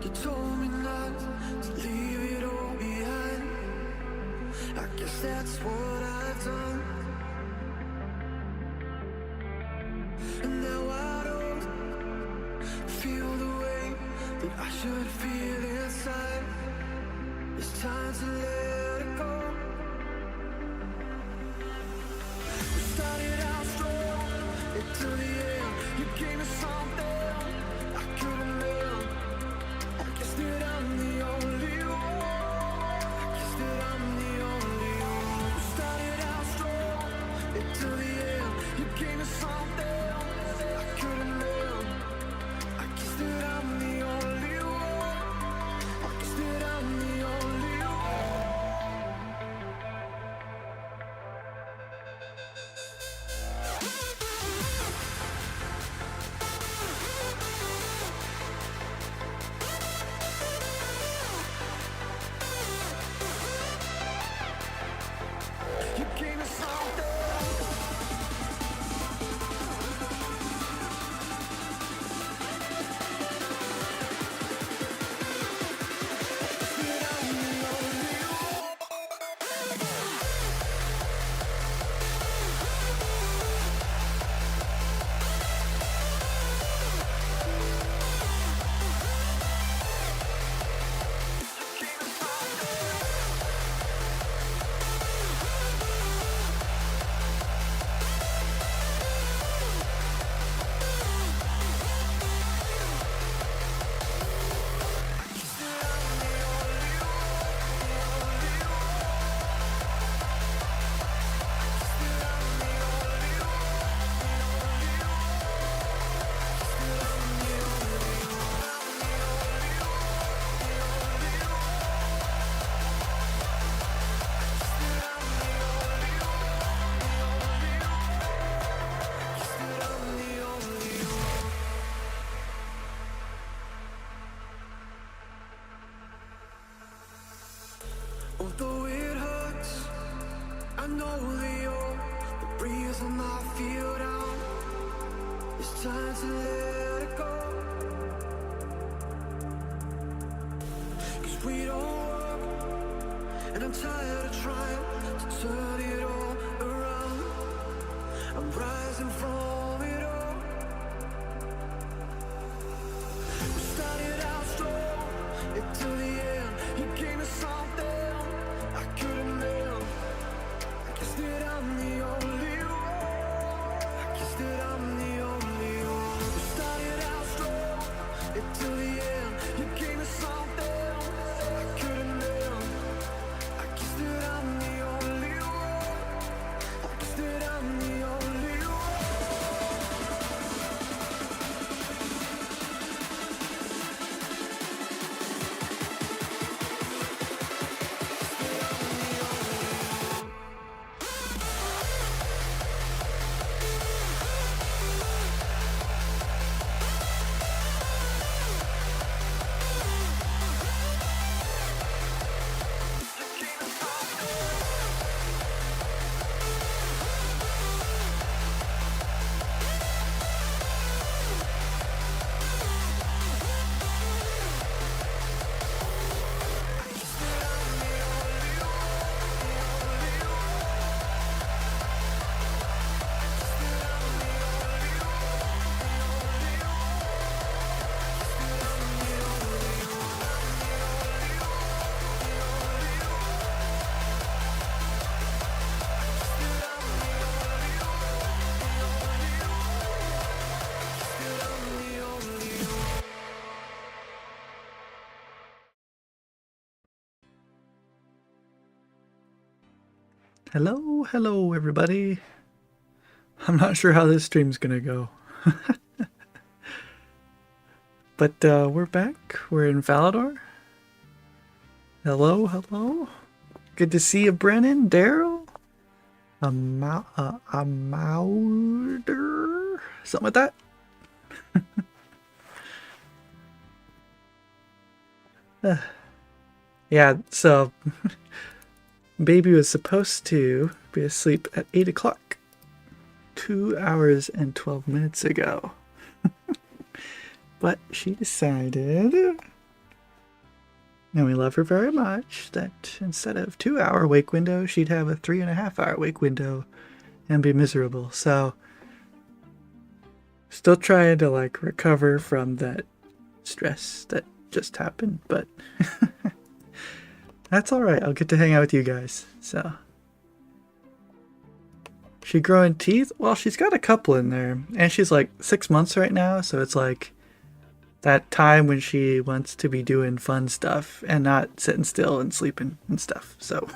You told me not to leave it all behind. I guess that's what I've done. And now I don't feel the way that I should feel inside. It's time to let it go. We started out strong, into the end. You gave me something I couldn't live. I guess that I'm the only one. I guess that I'm the only one. We started out strong, into the end. You gave me something I couldn't live. I guess that I'm the only one. I guess that I'm the only one. You gave me something. That I'm the only one. Gave me something. Although it hurts, I know that you're the reason I feel down. It's time to let it go. 'Cause we don't work, and I'm tired of trying to turn it all around. I'm rising from it all. We started out strong, into the end. You gave me something I couldn't live. I guess that I'm the only one. I guess that I'm the only one. We started out strong, into the end. You gave me something I couldn't live. I guess that I'm the only one. I guess that I'm the only one. Hello everybody. I'm not sure how this stream's gonna go. But we're back. We're in Falador. Hello. Good to see you, Brennan, Daryl, a Mauder, something like that. Yeah, so baby was supposed to be asleep at 8 o'clock, 2 hours and 12 minutes ago. But she decided And we love her very much that instead of 2-hour wake window, she'd have a 3.5-hour wake window and be miserable. So still trying to like recover from that stress that just happened, but that's all right. I'll get to hang out with you guys. So she growing teeth? Well, she's got a couple in there, and she's like 6 months right now, so it's like that time when she wants to be doing fun stuff and not sitting still and sleeping and stuff. So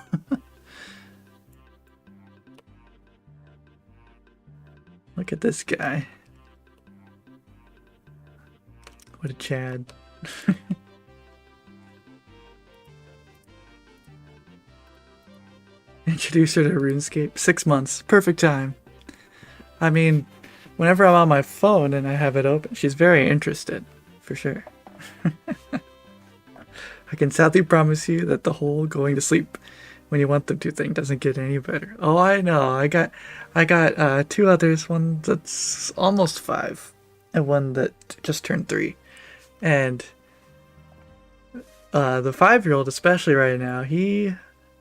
look at this guy. What a Chad. Introduce her to RuneScape. 6 months. Perfect time. I mean, whenever I'm on my phone and I have it open, she's very interested. For sure. I can sadly promise you that the whole going to sleep when you want them to thing doesn't get any better. Oh, I know. I got 2 others. One that's almost 5 and one that just turned 3. And the 5-year-old, especially right now, he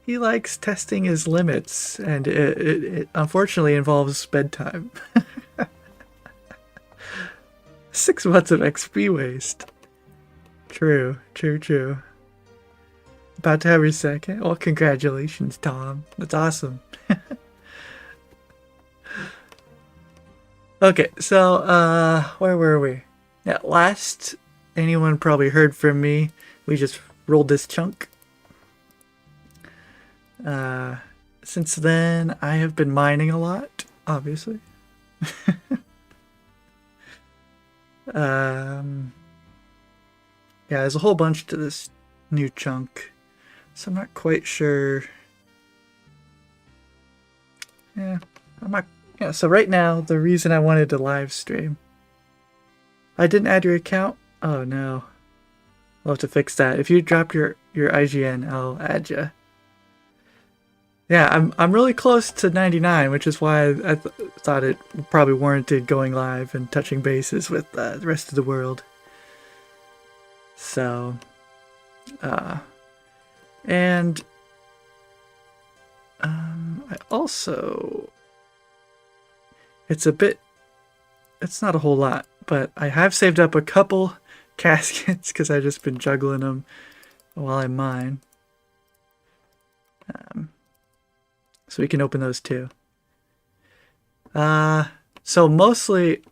likes testing his limits, and it unfortunately involves bedtime. 6 months of XP waste. True. About to have your second? Well, congratulations, Tom. That's awesome. Okay, so, where were we? Yeah, last anyone probably heard from me, we just rolled this chunk. Since then, I have been mining a lot, obviously. Yeah, there's a whole bunch to this new chunk, so I'm not quite sure. Yeah, so right now, the reason I wanted to live stream, I didn't add your account. Oh no, I'll have to fix that. If you drop your IGN, I'll add you. Yeah, I'm really close to 99, which is why I thought it probably warranted going live and touching bases with the rest of the world. So, and I also, it's not a whole lot, but I have saved up a couple caskets because I've just been juggling them while I mine. So we can open those too. So mostly,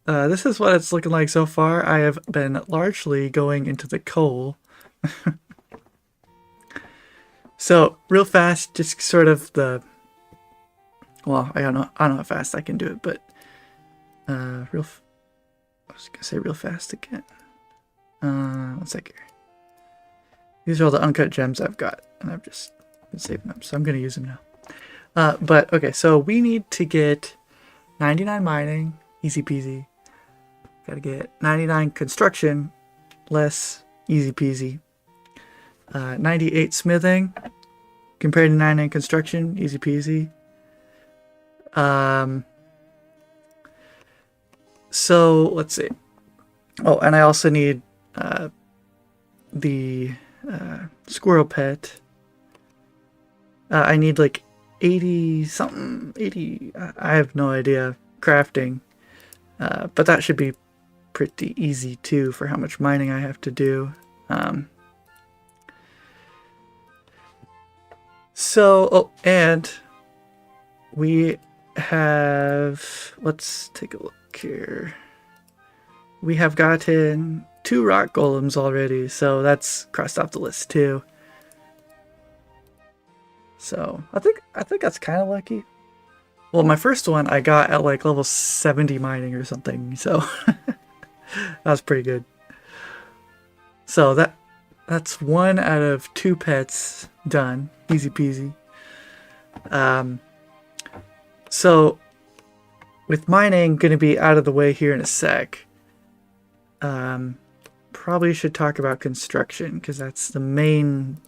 this is what it's looking like so far. I have been largely going into the coal. So real fast, just sort of well, I don't know how fast I can do it, but I was gonna say real fast again. 1 second. These are all the uncut gems I've got, and I've just been saving them, so I'm gonna use them now. But okay, so we need to get 99 mining, easy peasy. Gotta get 99 construction, less easy peasy. 98 smithing, compared to 99 construction, easy peasy. So let's see. Oh, and I also need the squirrel pet. I need like 80 something, 80, I have no idea, crafting. But that should be pretty easy too for how much mining I have to do. And we have, let's take a look here. We have gotten 2 rock golems already, so that's crossed off the list too. So I think that's kind of lucky. Well, my first one I got at like level 70 mining or something, so that was pretty good. So that's 1 out of 2 pets done, easy peasy. So with mining gonna be out of the way here in a sec. Probably should talk about construction because that's the main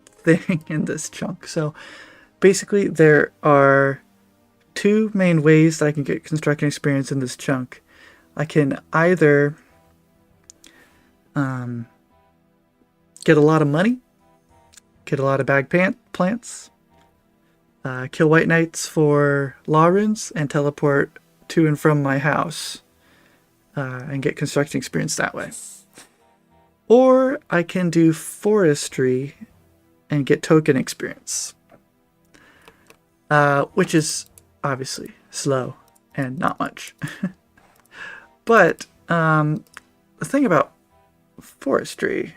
thing in this chunk. So basically there are 2 main ways that I can get construction experience in this chunk. I can either get a lot of money, get a lot of plants, kill white knights for law runes, and teleport to and from my house and get construction experience that way. Or I can do forestry and get token experience, which is obviously slow and not much. But the thing about forestry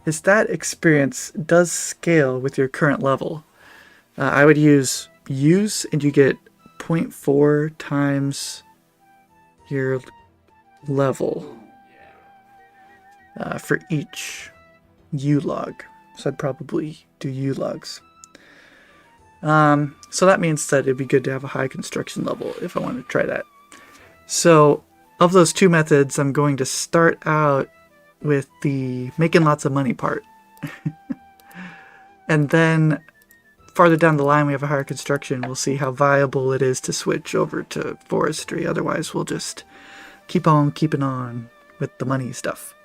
is that experience does scale with your current level. I would use and you get 0.4 times your level for each U log. So I'd probably do U logs. So that means that it'd be good to have a high construction level if I want to try that. So of those two methods, I'm going to start out with the making lots of money part. And then farther down the line, we have a higher construction. We'll see how viable it is to switch over to forestry. Otherwise, we'll just keep on keeping on with the money stuff.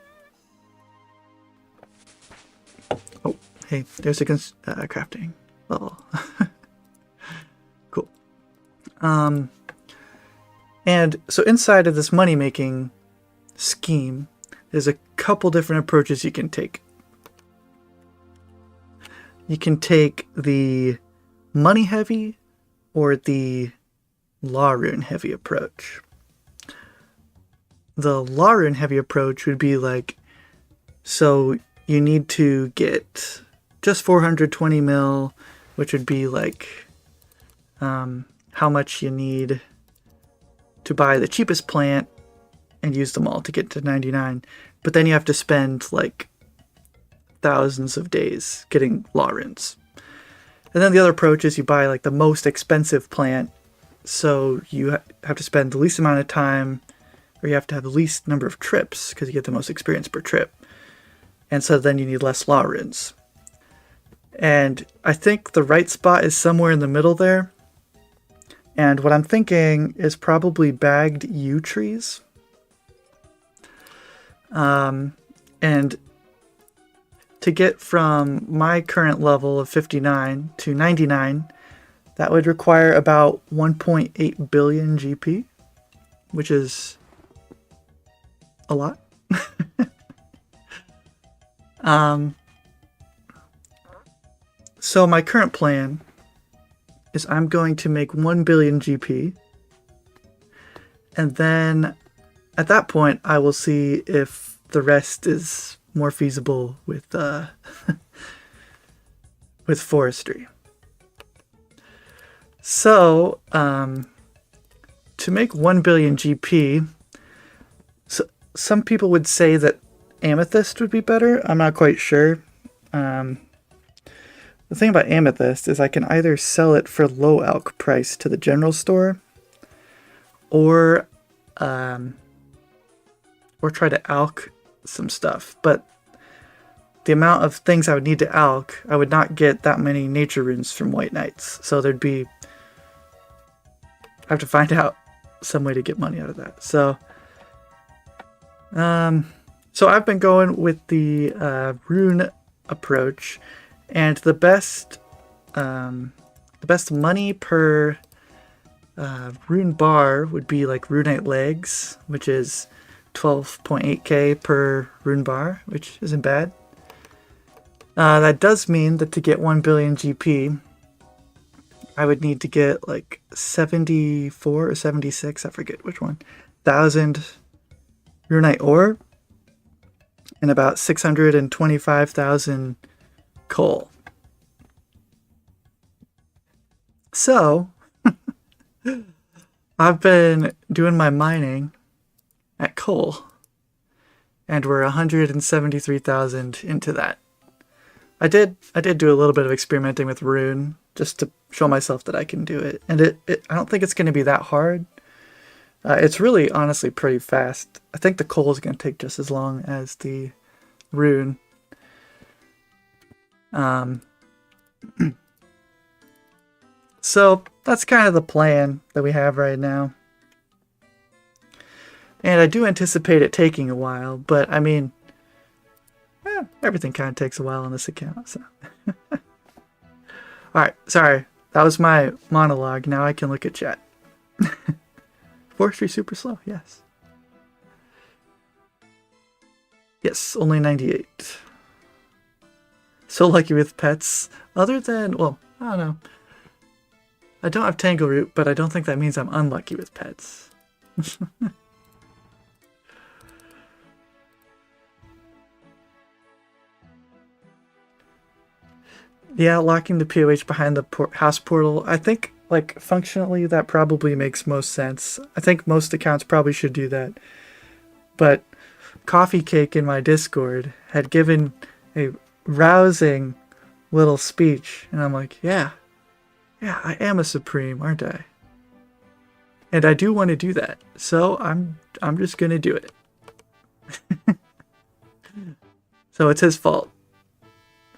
Oh, hey, there's a crafting level. Cool. And so inside of this money-making scheme, there's a couple different approaches you can take. You can take the money-heavy or the law rune-heavy approach. The law rune-heavy approach would be like, so you need to get just 420 mil, which would be like how much you need to buy the cheapest plant and use them all to get to 99. But then you have to spend like thousands of days getting law runes. And then the other approach is you buy like the most expensive plant, so you have to spend the least amount of time, or you have to have the least number of trips because you get the most experience per trip. And so then you need less law runes. And I think the right spot is somewhere in the middle there. And what I'm thinking is probably bagged yew trees. And to get from my current level of 59 to 99, that would require about 1.8 billion GP, which is a lot. So my current plan is I'm going to make 1 billion GP, and then at that point I will see if the rest is more feasible with with forestry. So to make 1 billion GP, so some people would say that amethyst would be better. I'm not quite sure. The thing about amethyst is I can either sell it for low alch price to the general store, or try to alch some stuff. But the amount of things I would need to alch, I would not get that many nature runes from white knights. So I have to find out some way to get money out of that. So I've been going with the rune approach. And the best money per rune bar would be like runite legs, which is 12.8k per rune bar, which isn't bad. That does mean that to get 1 billion GP, I would need to get like 74 or 76, I forget which one, 1,000 runite ore and about 625,000 coal. So I've been doing my mining at coal, and we're 173,000 into that. I did do a little bit of experimenting with rune just to show myself that I can do it, and I don't think it's going to be that hard. It's really honestly pretty fast. I think the coal is going to take just as long as the rune. So that's kind of the plan that we have right now. And I do anticipate it taking a while, but I mean, everything kind of takes a while on this account. So, all right, sorry, that was my monologue. Now I can look at chat. Forestry super slow. Yes. Yes, only 98. So lucky with pets. Other than, well, I don't know. I don't have Tangleroot, but I don't think that means I'm unlucky with pets. Yeah, locking the POH behind the house portal. I think, like, functionally, that probably makes most sense. I think most accounts probably should do that. But Coffee Cake in my Discord had given a rousing little speech, and I'm like, yeah, I am a Supreme, aren't I? And I do want to do that, so I'm just gonna do it. So it's his fault,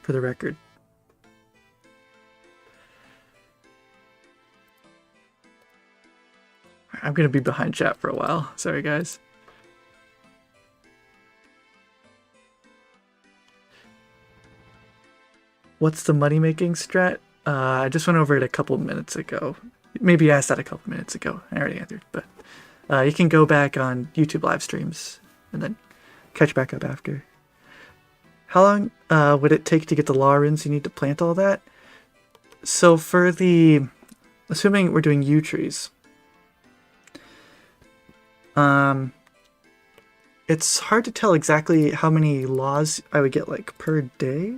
for the record. I'm gonna be behind chat for a while. Sorry, guys. What's the money-making strat? I just went over it a couple minutes ago. Maybe I asked that a couple minutes ago. I already answered, but you can go back on YouTube live streams and then catch back up after. How long would it take to get the Laurens you need to plant all that? So for the... Assuming we're doing yew trees... it's hard to tell exactly how many laws I would get like per day,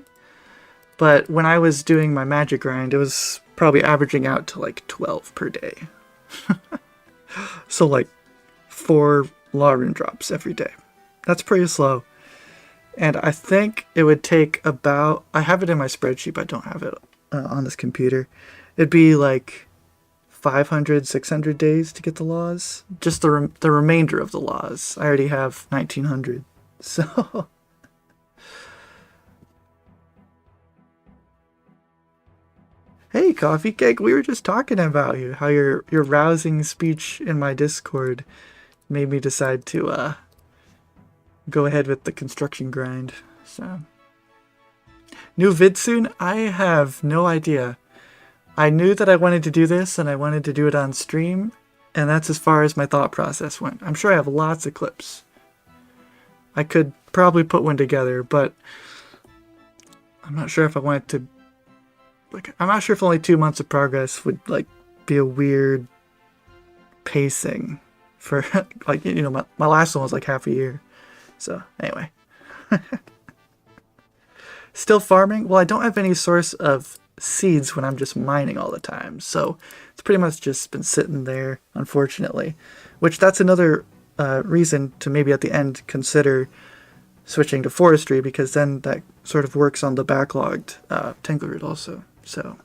but when I was doing my magic grind, it was probably averaging out to like 12 per day. So like 4 law rune drops every day. That's pretty slow. And I think it would take about, I have it in my spreadsheet, but I don't have it on this computer. It'd be like 500, 600 days to get the laws. Just the remainder of the laws. I already have 1900. So... Hey, Coffee Cake, we were just talking about you. How your rousing speech in my Discord made me decide to go ahead with the construction grind. So... New vid soon? I have no idea. I knew that I wanted to do this, and I wanted to do it on stream, and that's as far as my thought process went. I'm sure I have lots of clips. I could probably put one together, but I'm not sure if I wanted to... Like, I'm not sure if only 2 months of progress would, like, be a weird pacing for, like, you know, my last one was like half a year. So, anyway. Still farming? Well, I don't have any source of seeds when I'm just mining all the time, so it's pretty much just been sitting there, unfortunately, which that's another reason to maybe at the end consider switching to forestry, because then that sort of works on the backlogged Tangleroot also. So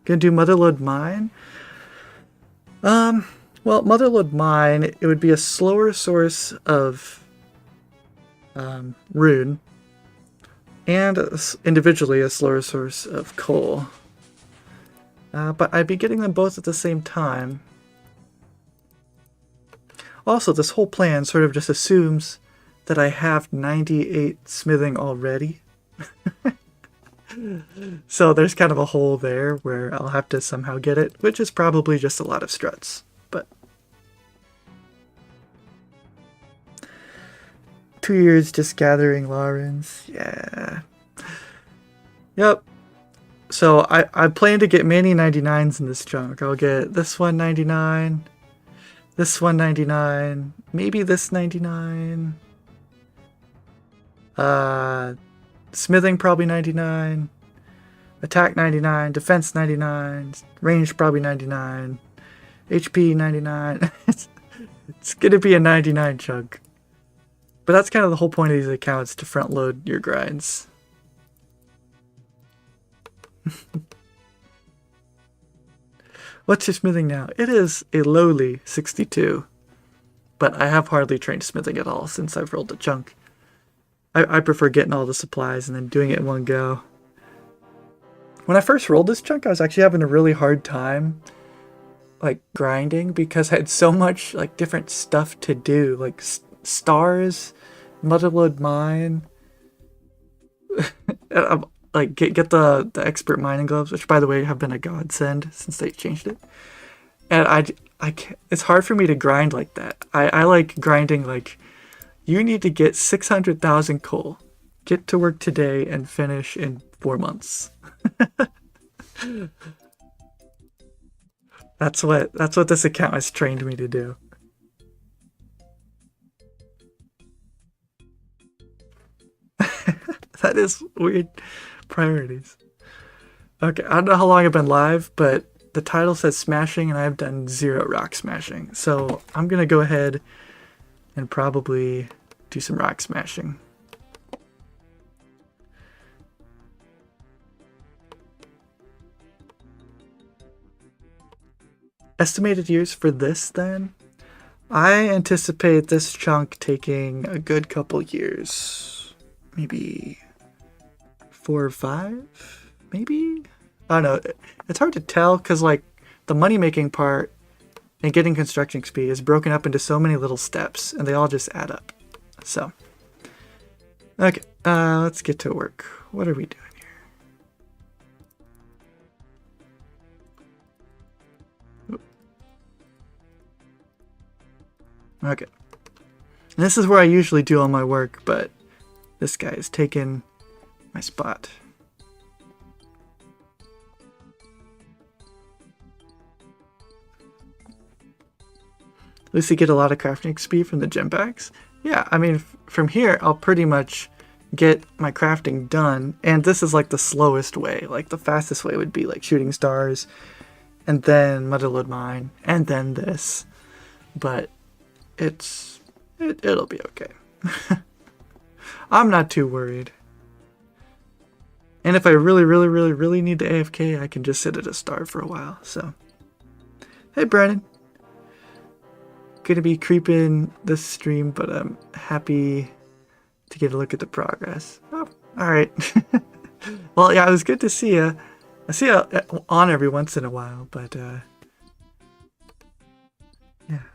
gonna do Motherlode Mine. Well, Motherlode Mine, it would be a slower source of rune, and individually a slower source of coal. But I'd be getting them both at the same time. Also, this whole plan sort of just assumes that I have 98 smithing already. So there's kind of a hole there where I'll have to somehow get it, which is probably just a lot of struts. But 2 years just gathering Laurens. Yeah. Yep. So I plan to get many 99s in this chunk. I'll get this one 99, this one 99, maybe this 99. Smithing probably 99, attack 99, defense 99, range probably 99, HP 99. It's gonna be a 99 chunk. But that's kind of the whole point of these accounts, to front load your grinds. What's your smithing now? It is a lowly 62. But I have hardly trained smithing at all since I've rolled a chunk. I prefer getting all the supplies and then doing it in one go. When I first rolled this chunk, I was actually having a really hard time, like, grinding, because I had so much, like, different stuff to do. Like, stars, Motherload mine. Like get the expert mining gloves, which by the way have been a godsend since they changed it. And I can't, it's hard for me to grind like that. I like grinding like you need to get 600,000 coal, get to work today, and finish in 4 months. That's what this account has trained me to do. That is weird priorities. Okay, I don't know how long I've been live, but the title says smashing and I've done 0 rock smashing. So I'm gonna go ahead and probably do some rock smashing. Estimated years for this then? I anticipate this chunk taking a good couple years. Maybe 4 or 5? Maybe? I don't know. It's hard to tell because like the money making part and getting construction XP is broken up into so many little steps and they all just add up. So, okay, let's get to work. What are we doing here? Okay. And this is where I usually do all my work, but this guy has taken my spot. At least you get a lot of crafting XP from the gem bags. Yeah, I mean, from here, I'll pretty much get my crafting done. And this is like the slowest way. Like the fastest way would be like shooting stars, and then Motherload mine, and then this. But it'll be okay. I'm not too worried. And if I really need to AFK, I can just sit at a star for a while. So, hey Brandon. Gonna be creeping this stream, but I'm happy to get a look at the progress. Oh, alright. Well, yeah, it was good to see you. I see you on every once in a while, but yeah.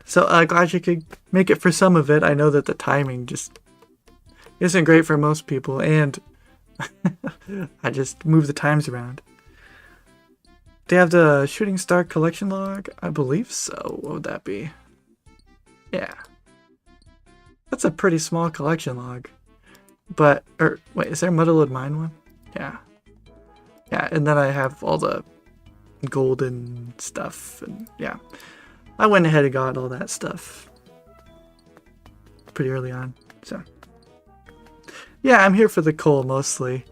So glad you could make it for some of it. I know that the timing just isn't great for most people, and I just move the times around. Do you have the shooting star collection log? I believe so. What would that be? Yeah. That's a pretty small collection log. But, wait, is there a Motherload mine one? Yeah. Yeah, and then I have all the golden stuff, and yeah. I went ahead and got all that stuff pretty early on, so. Yeah, I'm here for the coal mostly.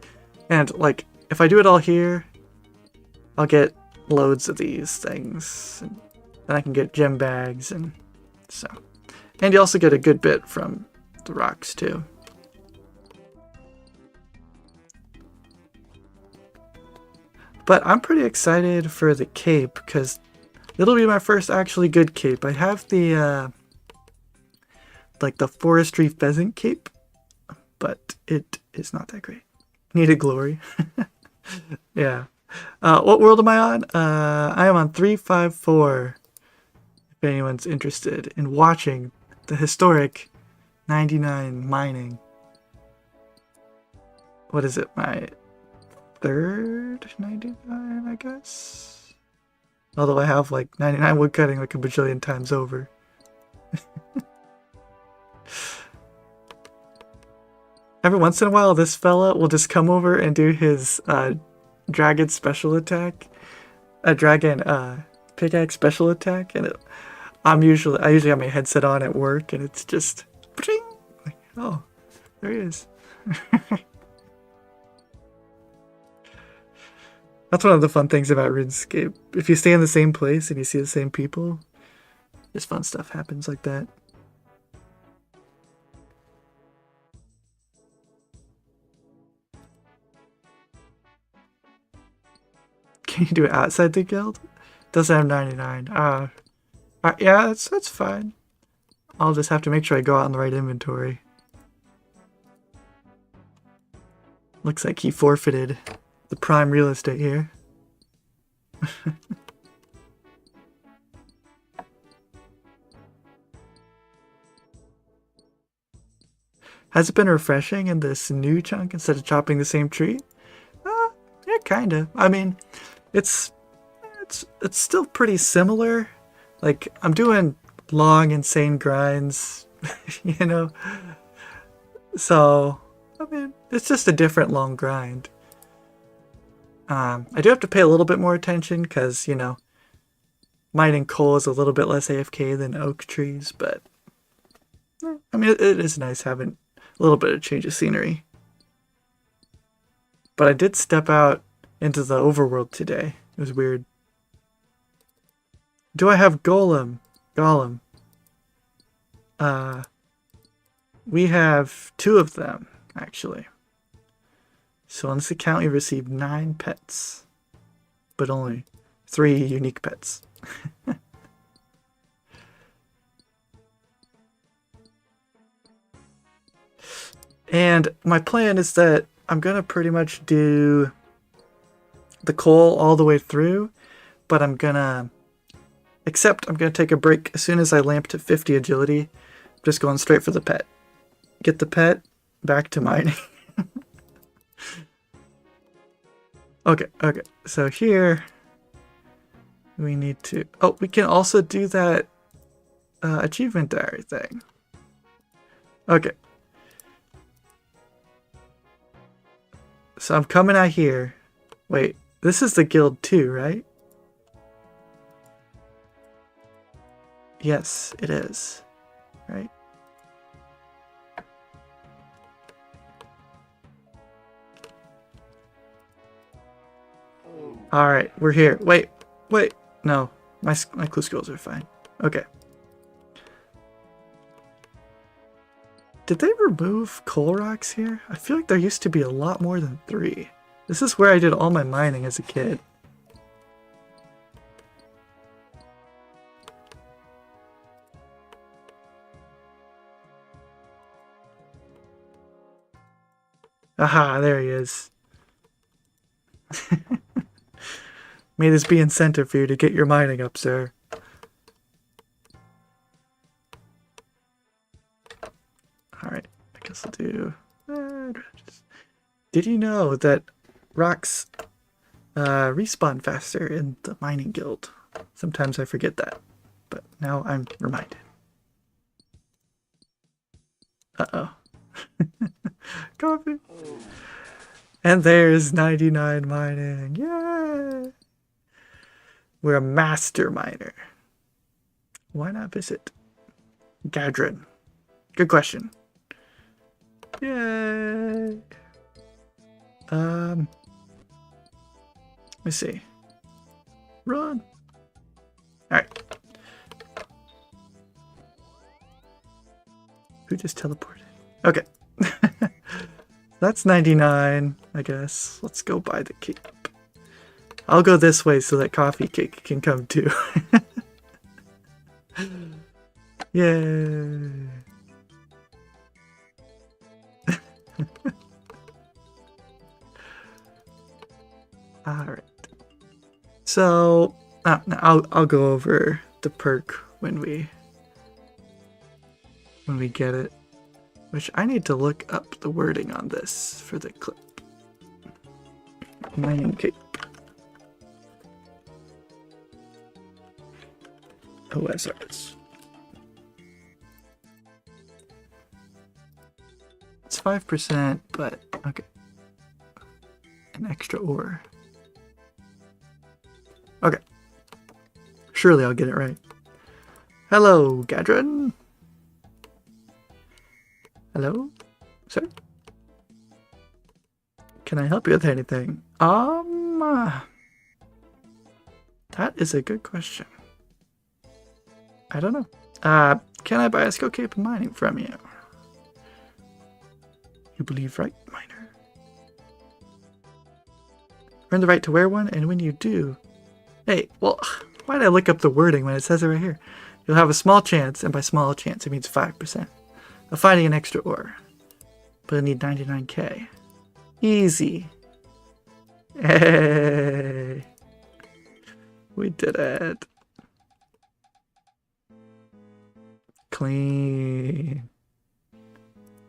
And, like, if I do it all here, I'll get loads of these things. And then I can get gem bags, and so. And you also get a good bit from the rocks, too. But I'm pretty excited for the cape, because it'll be my first actually good cape. I have the, like the forestry pheasant cape, but it is not that great. Needed glory. Yeah. What world am I on? I am on 354. If anyone's interested in watching the historic 99 mining. What is it? My third 99, I guess? Although I have like 99 woodcutting like a bajillion times over. Every once in a while, this fella will just come over and do his dragon special attack. A dragon pickaxe special attack. And I usually have my headset on at work, and it's just... Like, oh, there he is. That's one of the fun things about RuneScape. If you stay in the same place and you see the same people, just fun stuff happens like that. Can you do it outside the guild? Doesn't have 99. Yeah, that's fine. I'll just have to make sure I go out in the right inventory. Looks like he forfeited the prime real estate here. Has it been refreshing in this new chunk instead of chopping the same tree? Yeah, kind of. I mean, it's still pretty similar. Like, I'm doing long, insane grinds, you know? So, I mean, it's just a different long grind. I do have to pay a little bit more attention because, you know, mining coal is a little bit less AFK than oak trees, but I mean, it is nice having a little bit of change of scenery. But I did step out into the overworld today. It was weird. Do I have Golem? Golem. We have 2 of them, actually. So on this account, we received 9 pets, but only 3 unique pets. And my plan is that I'm going to pretty much do the coal all the way through, but I'm going to take a break as soon as I lamp to 50 agility. I'm just going straight for the pet. Get the pet, back to mining. Okay. So here we need to... Oh, we can also do that achievement diary thing. Okay. So I'm coming out here. Wait, this is the guild too, right? Yes, it is. Right? Alright, we're here. Wait. No, my clue skills are fine. Okay. Did they remove coal rocks here? I feel like there used to be a lot more than 3. This is where I did all my mining as a kid. Aha, there he is. May this be incentive for you to get your mining up, sir. Alright, I guess I'll do... Did you know that rocks respawn faster in the mining guild? Sometimes I forget that, but now I'm reminded. Uh-oh. Coffee. And there's 99 mining. Yay! We're a master miner. Why not visit Gadron? Good question. Yay! Let me see. Run! Alright. Who just teleported? Okay. That's 99, I guess. Let's go buy the cape. I'll go this way so that coffee cake can come too. Yay! Alright. So, I'll go over the perk when we get it. Which I need to look up the wording on this for the clip. Mining cape. OSRs. It's 5%, but okay. An extra ore. Okay. Surely I'll get it right. Hello, Gadron. Hello, sir? Can I help you with anything? That is a good question. I don't know. Can I buy a skill cape mining from you? You believe right, miner? Earn the right to wear one, and when you do... Hey, well, why did I look up the wording when it says it right here? You'll have a small chance, and by small chance it means 5%, of finding an extra ore. But I need 99k. Easy. Hey! We did it. Clean.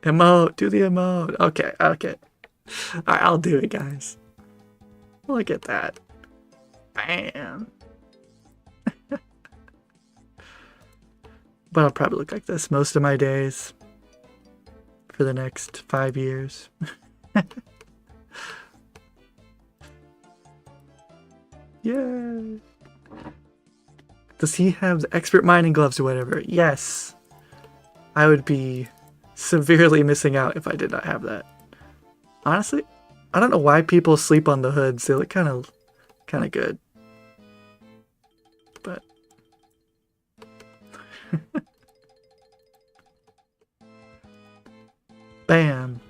Emote, do the emote. Okay, okay. Alright, I'll do it, guys. Look at that. Bam. But I'll probably look like this most of my days for the next 5 years. Yay! Does he have the expert mining gloves or whatever? Yes. I would be severely missing out if I did not have that. Honestly, I don't know why people sleep on the hoods. They look kind of good. But bam.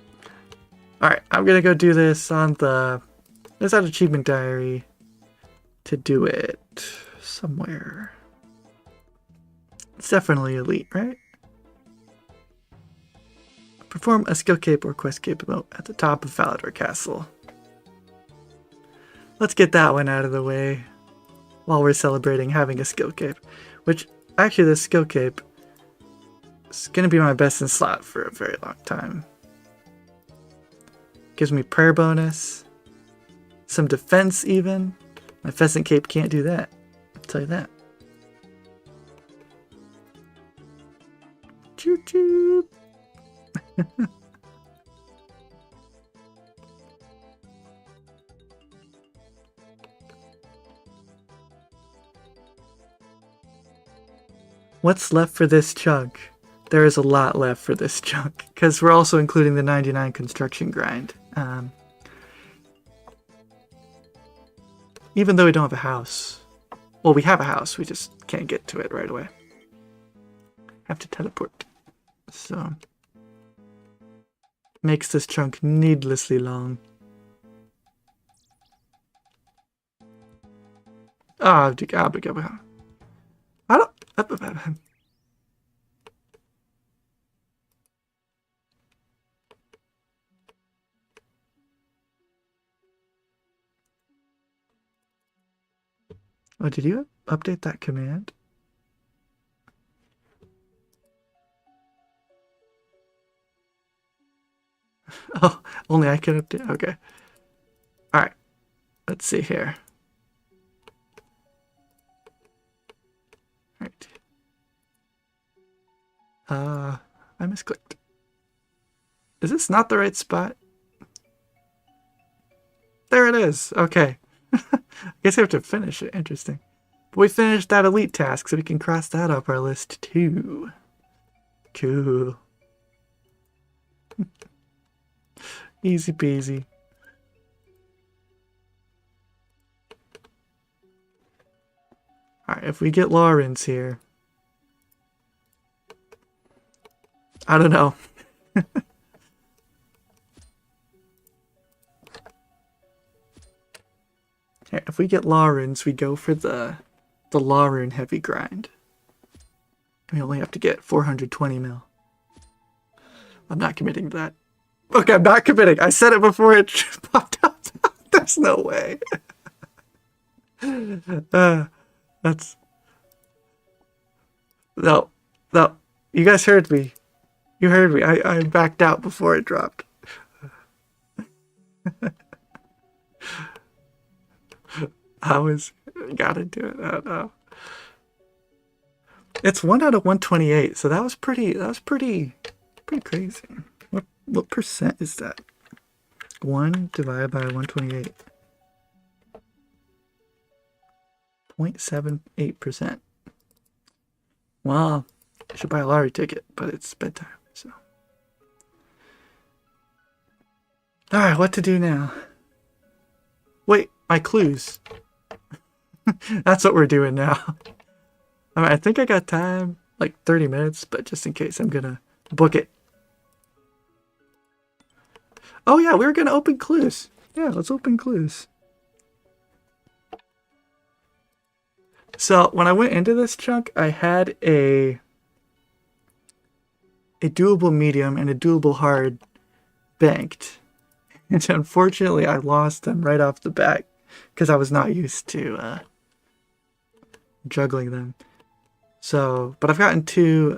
Alright, I'm gonna go do this on the... There's that achievement diary to do it somewhere. It's definitely elite, right? Perform a skill cape or quest cape emote at the top of Falador Castle. Let's get that one out of the way while we're celebrating having a skill cape. Which, actually, this skill cape is going to be my best in slot for a very long time. Gives me prayer bonus, some defense even. My pheasant cape can't do that, I'll tell you that. Choo choo! What's left for this chunk? There is a lot left for this chunk, because we're also including the 99 construction grind. Even though we don't have a house. Well, we have a house, we just can't get to it right away. Have to teleport. So... makes this chunk needlessly long. I don't... Oh, did you update that command? Oh, only I can update? Okay. Alright. Let's see here. Alright. I misclicked. Is this not the right spot? There it is. Okay. I guess I have to finish it. Interesting. But we finished that elite task, so we can cross that up our list too. Cool. Easy peasy. Alright, if we get Lawrence here. I don't know. Okay, if we get Lawrence, we go for the Lawrence heavy grind. We only have to get 420 mil. I'm not committing to that. Okay, I'm not committing. I said it before it popped up. There's no way. That's... No. No. You guys heard me. You heard me. I backed out before it dropped. Gotta do it. I don't know. It's 1 out of 128, so that was pretty crazy. What percent is that? 1 divided by 128. 0.78%. Well, I should buy a lottery ticket, but it's bedtime, so. Alright, what to do now? Wait, my clues. That's what we're doing now. I mean, I think I got time, like 30 minutes, but just in case, I'm gonna book it. Oh yeah, we were gonna open clues. Yeah, let's open clues. So when I went into this chunk, I had a doable medium and a doable hard banked. And unfortunately, I lost them right off the bat because I was not used to juggling them. So, but I've gotten two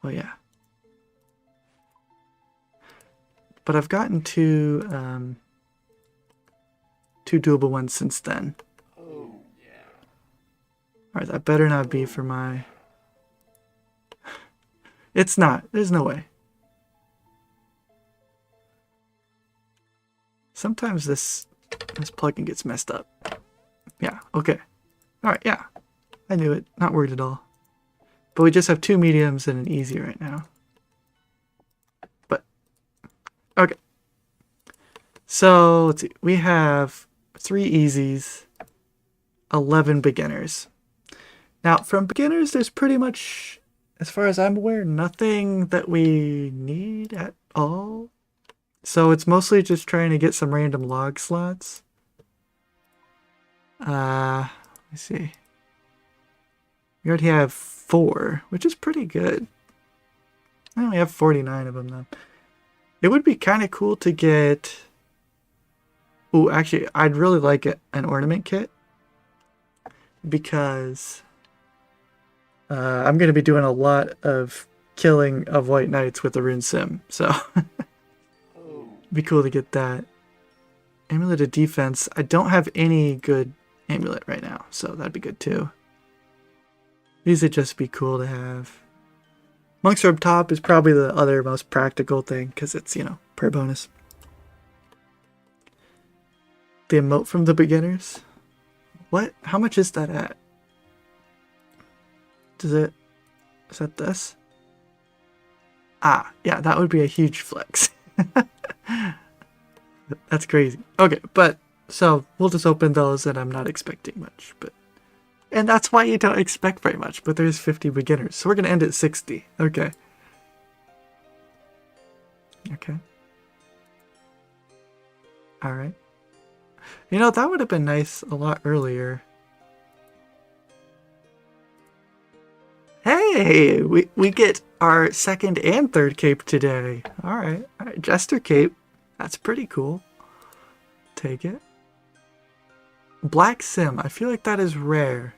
Oh yeah. But I've gotten two doable ones since then. Oh, yeah. Alright, that better not be for my... It's not. There's no way. Sometimes this plugin gets messed up. Yeah, okay. Alright, yeah. I knew it. Not worried at all. But we just have two mediums and an easy right now. But, okay. So, let's see. We have 3 easies, 11 beginners. Now, from beginners, there's pretty much, as far as I'm aware, nothing that we need at all. So it's mostly just trying to get some random log slots. Let's see. We already have 4, which is pretty good. I only have 49 of them though. It would be kind of cool to get... Ooh, actually, I'd really like an ornament kit. Because I'm going to be doing a lot of killing of white knights with the rune sim. So it'd be cool to get that. Amulet of defense. I don't have any good amulet right now, so that'd be good too. These would just be cool to have. Monk's Robe top is probably the other most practical thing because it's, you know, per bonus. The emote from the beginners. What? How much is that at? Is that this? Ah, yeah, that would be a huge flex. That's crazy. Okay, but so we'll just open those and I'm not expecting much, but and that's why you don't expect very much, but there's 50 beginners. So we're gonna end at 60. Okay. Okay. Alright. You know, that would have been nice a lot earlier. Hey, we get our second and third cape today. All right, Jester cape. That's pretty cool. Take it. Black sim. I feel like that is rare.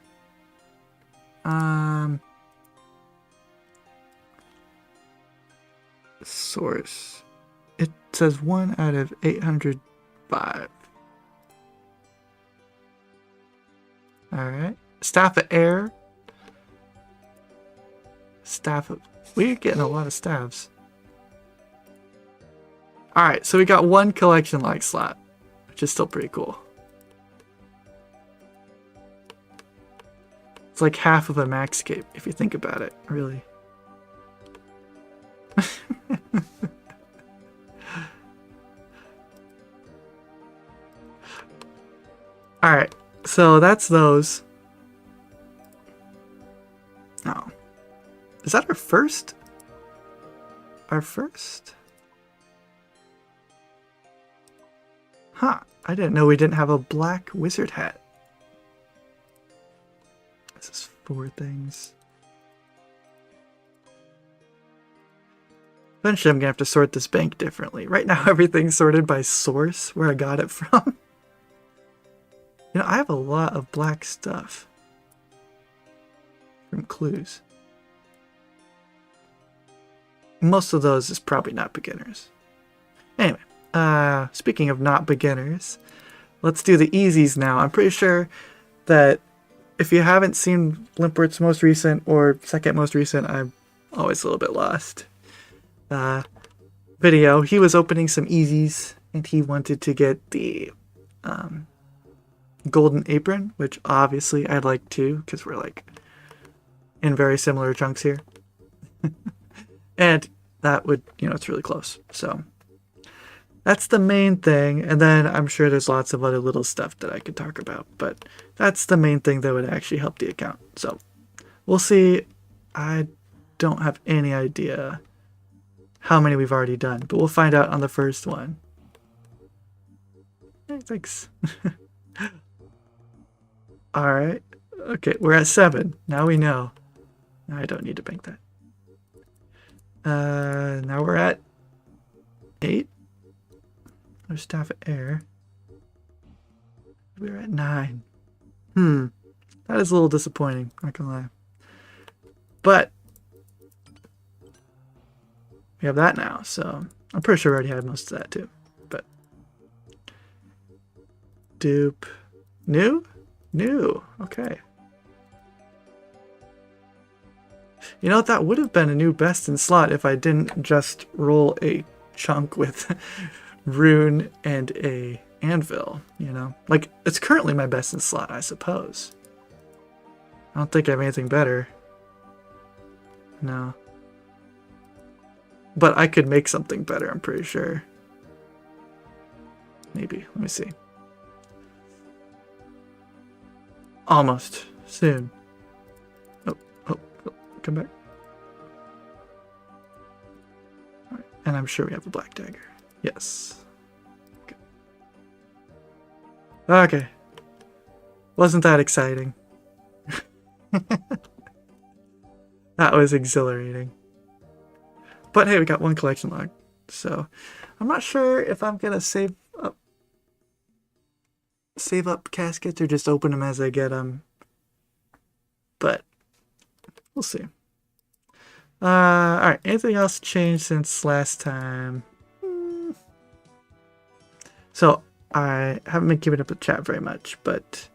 Source. It says 1 out of 805. All right. Staff of Air. Staff of... We're getting a lot of staffs. Alright, so we got 1 collection like slot, which is still pretty cool. It's like half of a max cape, if you think about it, really. Alright, so that's those. Oh. Is that our first? Our first? Huh. I didn't know we didn't have a black wizard hat. This is 4 things. Eventually I'm going to have to sort this bank differently. Right now everything's sorted by source, where I got it from. You know, I have a lot of black stuff. From clues. Most of those is probably not beginners. Anyway, speaking of not beginners, let's do the easies now. I'm pretty sure that if you haven't seen Limpert's most recent or second most recent, I'm always a little bit lost, video, he was opening some easies and he wanted to get the golden apron, which obviously I'd like to because we're like in very similar chunks here. And that would, you know, it's really close. So that's the main thing. And then I'm sure there's lots of other little stuff that I could talk about. But that's the main thing that would actually help the account. So we'll see. I don't have any idea how many we've already done. But we'll find out on the first one. Hey, thanks. Alright. Okay, we're at 7. Now we know. I don't need to bank that. Now we're at 8. There's Staff of Air. We're at 9. That is a little disappointing, not gonna lie. But we have that now. So I'm pretty sure we already had most of that too. But dupe, new. Okay. You know, that would have been a new best in slot if I didn't just roll a chunk with rune and a anvil, you know? Like, it's currently my best in slot, I suppose. I don't think I have anything better. No. But I could make something better, I'm pretty sure. Maybe. Let me see. Almost. Soon. Oh, come back. All right. And I'm sure we have a black dagger. Yes. Okay. Wasn't that exciting? That was exhilarating. But hey, we got one collection log. So I'm not sure if I'm gonna save up caskets or just open them as I get them. But we'll see. Alright, anything else changed since last time? So I haven't been keeping up with chat very much, but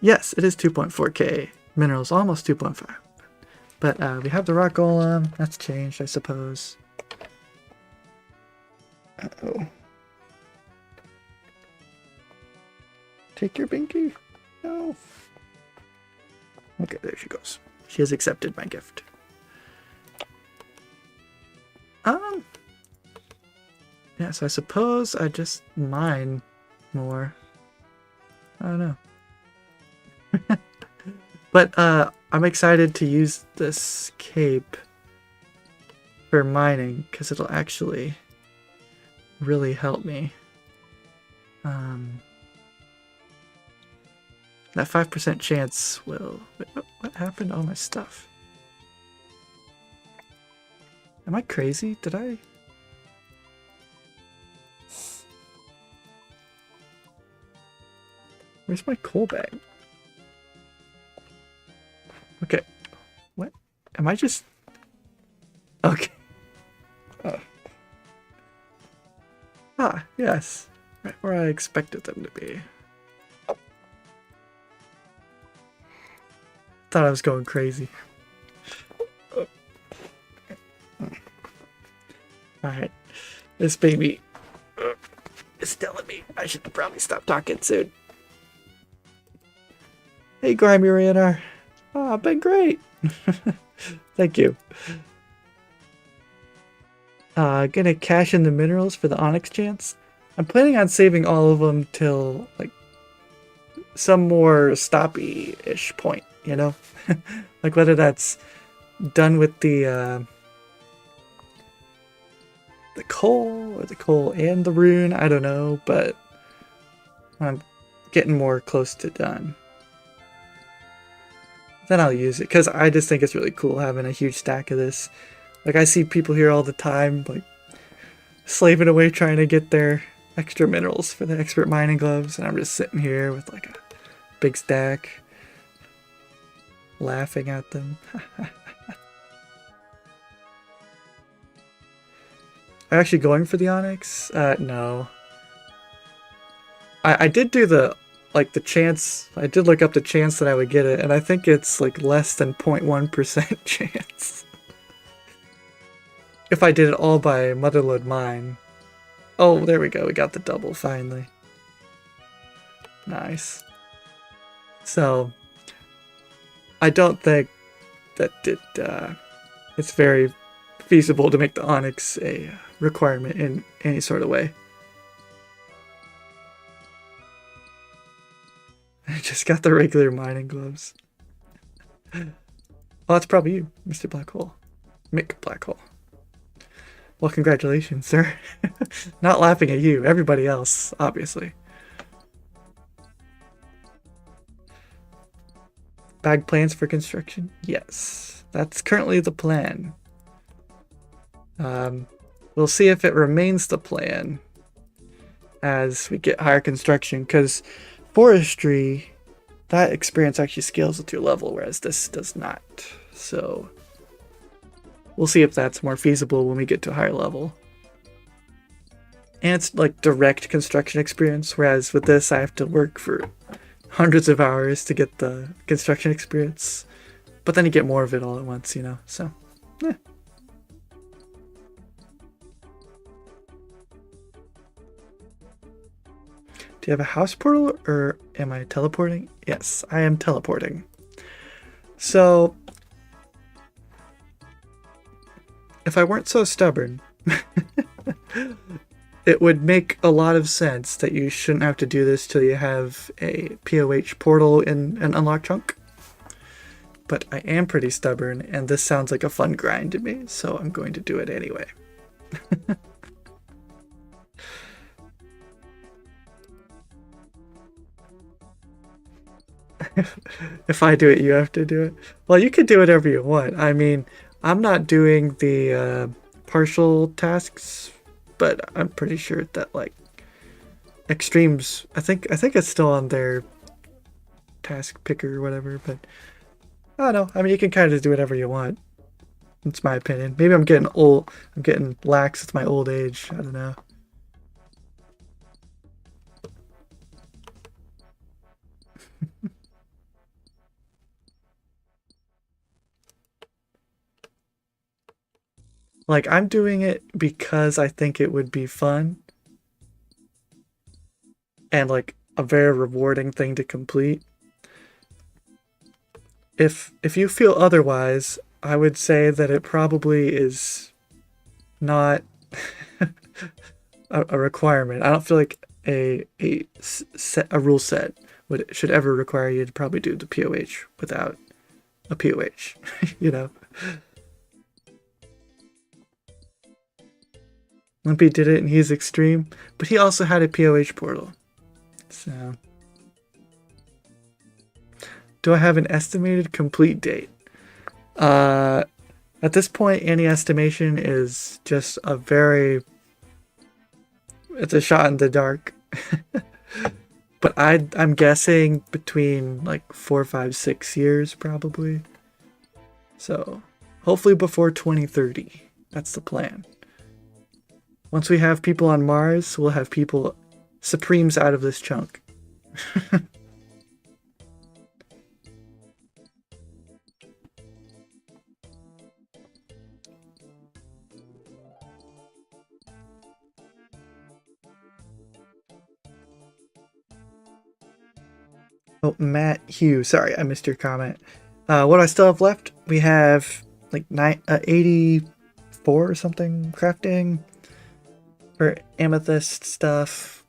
yes, it is 2.4k minerals, almost 2.5. But we have the rock golem. That's changed, I suppose. Uh-oh. Take your binky. No. Okay, there she goes. She has accepted my gift. Yes, I suppose I just mine more. I don't know. But I'm excited to use this cape for mining because it'll actually really help me. That 5% chance will... Wait, what happened to all my stuff? Am I crazy? Did I... Where's my coal bag? Okay. What? Am I just... Okay. Oh. Ah, yes. Right where I expected them to be. Thought I was going crazy. Alright. This baby is telling me I should probably stop talking soon. Hey, Grimy Radar. Oh, I've been great. Thank you. Gonna cash in the minerals for the onyx chance. I'm planning on saving all of them till, like, some more stoppy-ish point, you know? Like, whether that's done with the coal, or the coal and the rune, I don't know, but I'm getting more close to done. Then I'll use it, because I just think it's really cool having a huge stack of this. Like, I see people here all the time, like, slaving away trying to get their extra minerals for the expert mining gloves, and I'm just sitting here with, like, a big stack, laughing at them. Are you actually going for the onyx? No. I did do the... like the chance, I did look up the chance that I would get it, and I think it's like less than 0.1% chance. If I did it all by Motherlode Mine. Oh, there we go, we got the double finally. Nice. So, I don't think that it's very feasible to make the onyx a requirement in any sort of way. I just got the regular mining gloves. Oh, that's probably you, Mr. Black Hole. Mick Black Hole. Well, congratulations, sir. Not laughing at you, everybody else, obviously. Bag plans for construction? Yes. That's currently the plan. We'll see if it remains the plan as we get higher construction, because forestry, that experience actually scales with your level, whereas this does not. So we'll see if that's more feasible when we get to a higher level. And it's like direct construction experience, whereas with this I have to work for hundreds of hours to get the construction experience. But then you get more of it all at once, you know, so, yeah. Do you have a house portal, or am I teleporting? Yes, I am teleporting. So, if I weren't so stubborn, it would make a lot of sense that you shouldn't have to do this till you have a POH portal in an unlocked chunk. But I am pretty stubborn, and this sounds like a fun grind to me, so I'm going to do it anyway. If I do it, you have to do it. Well, you can do whatever you want. I mean, I'm not doing the partial tasks, but I'm pretty sure that like extremes. I think it's still on their task picker or whatever. But I don't know. I mean, you can kind of do whatever you want. It's my opinion. Maybe I'm getting old. I'm getting lax with my old age. I don't know. Like, I'm doing it because I think it would be fun and like a very rewarding thing to complete. If you feel otherwise, I would say that it probably is not a requirement. I don't feel like a rule set should ever require you to probably do the POH without a POH, you know. Limpy did it and he's extreme, but he also had a POH portal. So, do I have an estimated complete date? At this point, any estimation is just it's a shot in the dark. But I'm guessing between like 4, 5, 6 years probably. So, hopefully before 2030. That's the plan. Once we have people on Mars, we'll have people supremes out of this chunk. Oh, Matt Hugh, sorry, I missed your comment. What do I still have left? We have like 84 or something crafting for amethyst stuff.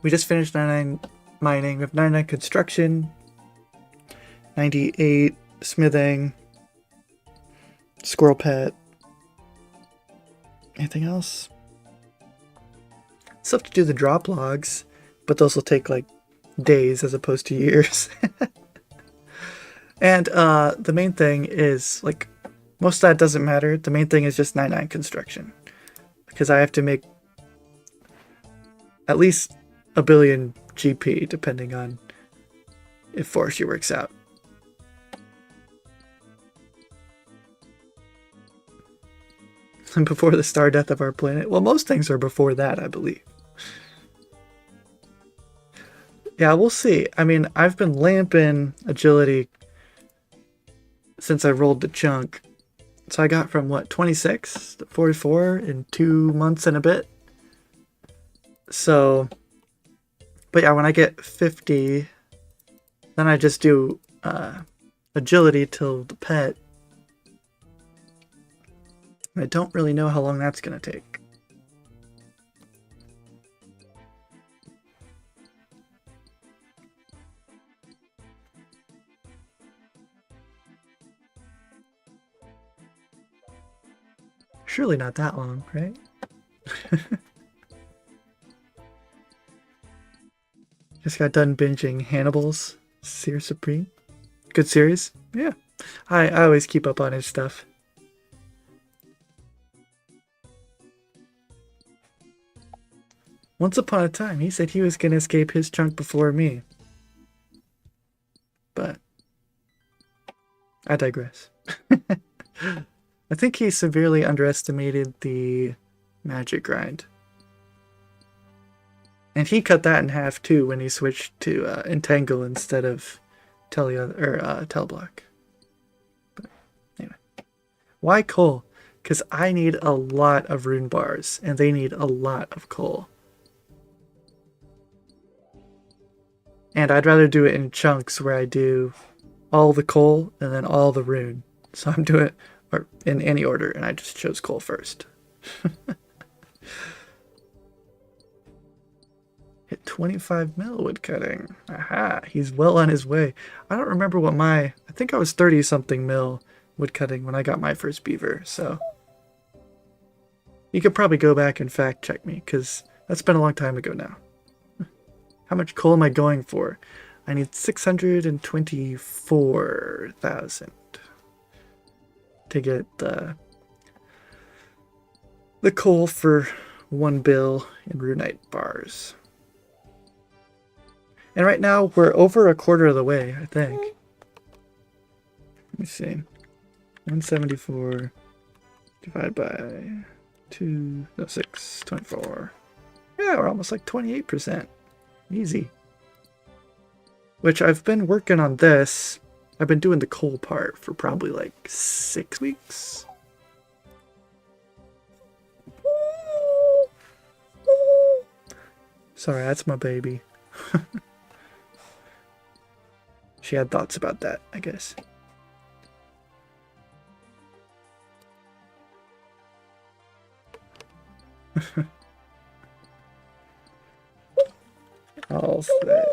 We just finished 99 mining. We have 99 construction, 98 smithing, squirrel pet. Anything else? Still have to do the drop logs, but those will take like days as opposed to years. And the main thing is, like, most of that doesn't matter. The main thing is just 99 construction, because I have to make at least a billion GP depending on if forestry works out. And before the star death of our planet. Well, most things are before that, I believe. Yeah, we'll see. I mean, I've been lamping agility since I rolled the chunk. So I got from, what, 26 to 44 in 2 months and a bit. So, but yeah, when I get 50, then I just do agility till the pet. I don't really know how long that's going to take. Surely not that long, right? Just got done binging Hannibal's Seer Supreme. Good series. Yeah. I always keep up on his stuff. Once upon a time, he said he was going to escape his chunk before me. But I digress. I think he severely underestimated the magic grind. And he cut that in half too when he switched to Entangle instead of Teleblock. But anyway. Why coal? Because I need a lot of rune bars, and they need a lot of coal. And I'd rather do it in chunks where I do all the coal and then all the rune. So I'm doing it in any order, and I just chose coal first. Hit 25 mil woodcutting. Aha, he's well on his way. I don't remember what I think I was 30 something mil woodcutting when I got my first beaver, so you could probably go back and fact check me, because that's been a long time ago now. How much coal am I going for? I need 624,000 to get the coal for 1 bill in runite bars. And right now we're over a quarter of the way, I think. Let me see. 174 divided by 2, no, 6, 24. Yeah, we're almost like 28%. Easy. Which I've been working on this. I've been doing the coal part for probably like 6 weeks. Sorry, that's my baby. She had thoughts about that, I guess. All set.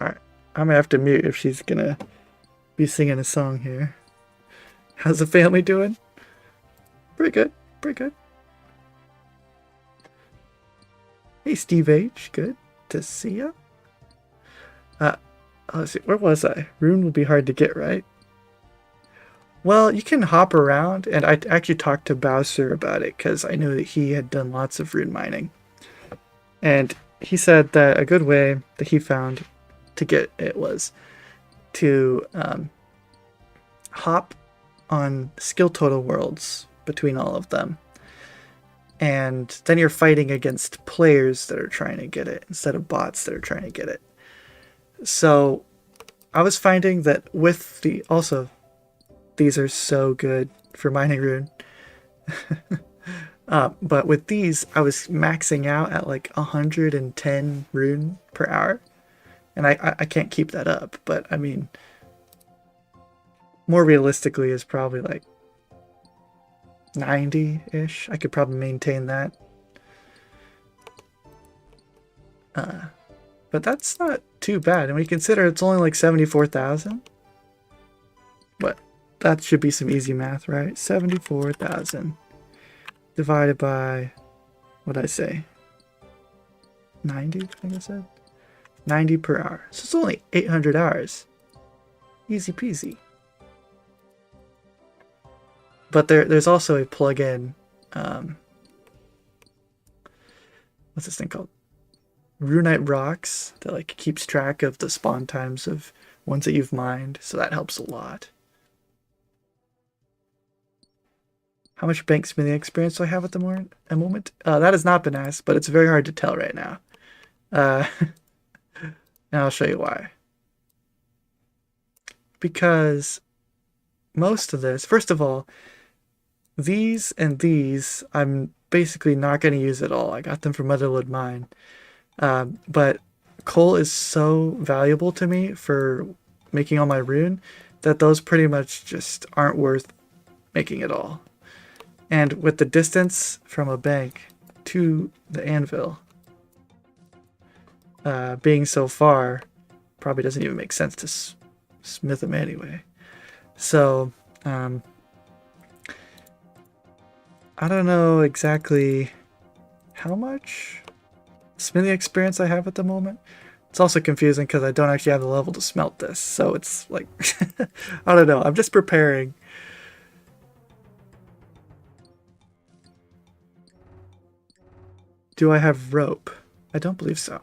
Alright, I'm gonna have to mute if she's gonna be singing a song here. How's the family doing? Pretty good, pretty good. Hey Steve H, good to see ya. Let's see, where was I? Rune will be hard to get, right? Well, you can hop around, and I actually talked to Bowser about it because I knew that he had done lots of rune mining. And he said that a good way that he found to get it was to hop on skill total worlds between all of them. And then you're fighting against players that are trying to get it instead of bots that are trying to get it. So I was finding that with these are so good for mining rune. But with these, I was maxing out at like 110 rune per hour. And I can't keep that up. But I mean, more realistically is probably like 90-ish. I could probably maintain that. But that's not too bad. And when you consider it's only like 74,000. But that should be some easy math, right? 74,000 divided by, what did I say? 90, I think I said? 90 per hour. So it's only 800 hours. Easy peasy. But there's also a plugin. What's this thing called? Runite Rocks that like keeps track of the spawn times of ones that you've mined, so that helps a lot. How much bank smithing experience do I have at the moment? That has not been asked, but it's very hard to tell right now. And I'll show you why. Because most of this, first of all, these and these, I'm basically not going to use at all. I got them from Motherlode Mine. But coal is so valuable to me for making all my rune that those pretty much just aren't worth making at all. And with the distance from a bank to the anvil being so far, probably doesn't even make sense to smith them anyway. So, I don't know exactly how much smithing experience I have at the moment. It's also confusing because I don't actually have the level to smelt this. So it's like, I don't know. I'm just preparing. Do I have rope? I don't believe so.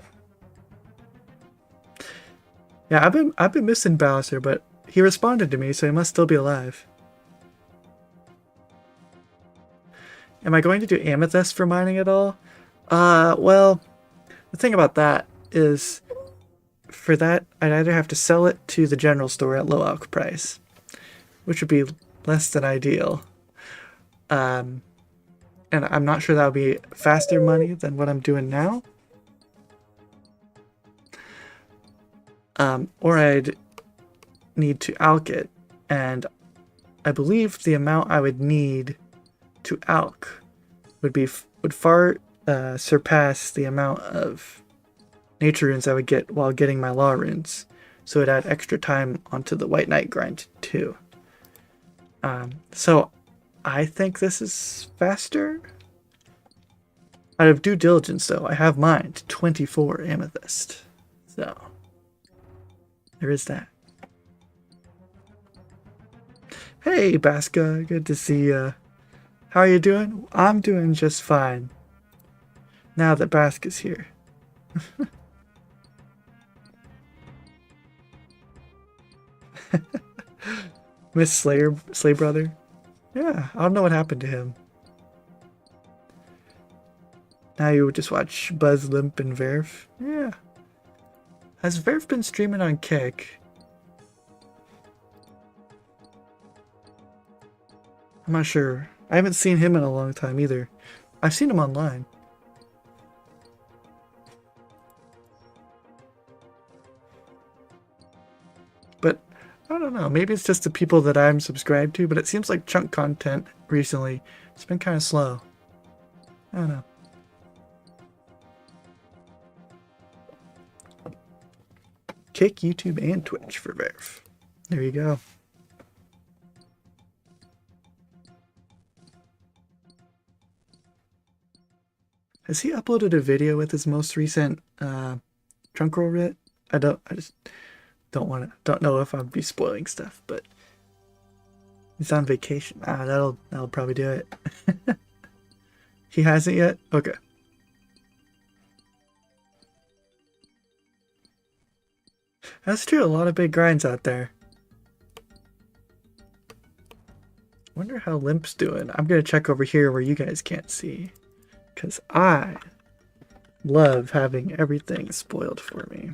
Yeah, I've been missing Bowser, but he responded to me, so he must still be alive. Am I going to do amethyst for mining at all? Well, the thing about that is, for that, I'd either have to sell it to the general store at low alc price, which would be less than ideal. And I'm not sure that would be faster money than what I'm doing now. Or I'd need to alch it, and I believe the amount I would need to alch would far surpass the amount of nature runes I would get while getting my law runes, so it'd add extra time onto the White Knight grind too. So I think this is faster. Out of due diligence, though, I have mined 24 amethyst, so there is that. Hey, Baska, good to see you. How are you doing? I'm doing just fine. Now that Baska's here. Miss Slay Brother? Yeah, I don't know what happened to him. Now you would just watch Buzz, Limp, and Verve? Yeah. Has Verve been streaming on Kick? I'm not sure. I haven't seen him in a long time either. I've seen him online. But I don't know. Maybe it's just the people that I'm subscribed to, but it seems like chunk content recently, it's been kind of slow. I don't know. Kick, YouTube, and Twitch for Verve. There you go. Has he uploaded a video with his most recent trunk roll writ? I just don't know if I'll be spoiling stuff, but he's on vacation. That'll probably do it. He hasn't yet? Okay. That's true, a lot of big grinds out there. Wonder how Limp's doing. I'm gonna check over here where you guys can't see, because I love having everything spoiled for me.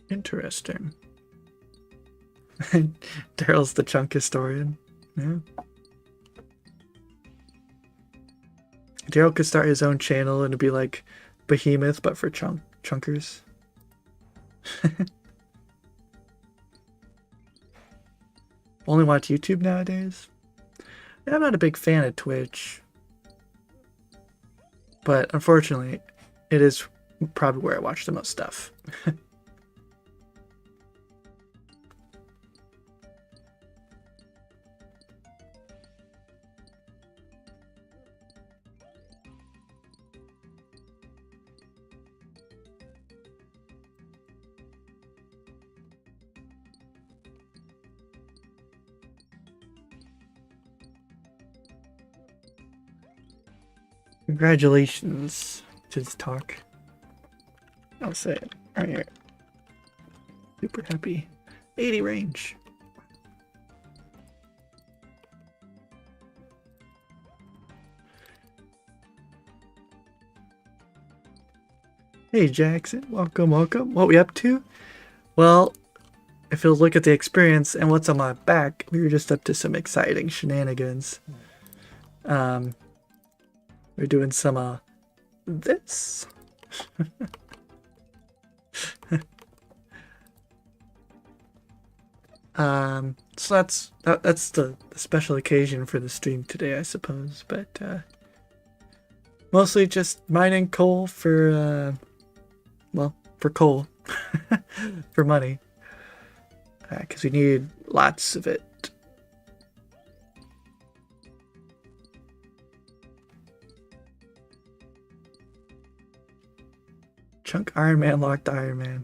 Interesting. Daryl's the chunk historian. Yeah. Daryl could start his own channel and it'd be like Behemoth, but for chunkers. Only watch YouTube nowadays? Yeah, I'm not a big fan of Twitch. But unfortunately, it is probably where I watch the most stuff. Congratulations to this talk. I'll say it right here. Super happy. 80 range. Hey Jackson, welcome. What we up to? Well, if you'll look at the experience and what's on my back, we were just up to some exciting shenanigans. We're doing some this. So that's the special occasion for the stream today, I suppose. But mostly just mining coal for for coal, for money, because we need lots of it. Chunk Ironman locked Ironman.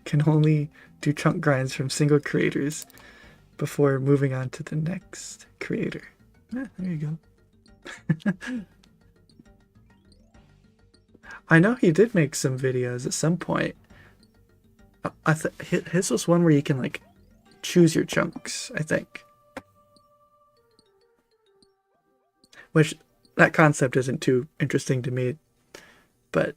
Can only do chunk grinds from single creators before moving on to the next creator. There you go. I know he did make some videos at some point. His was one where you can like choose your chunks, I think. Which that concept isn't too interesting to me, but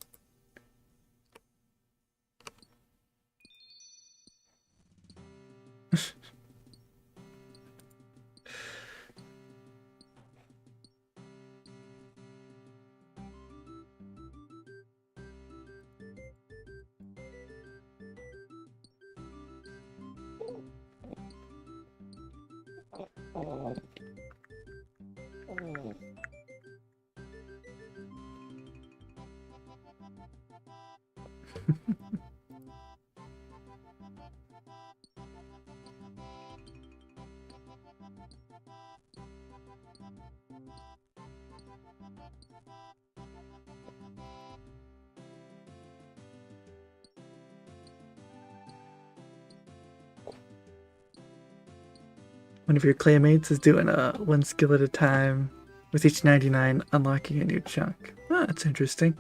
one of your claymates is doing a one skill at a time, with each 99 unlocking a new chunk. Oh, that's interesting.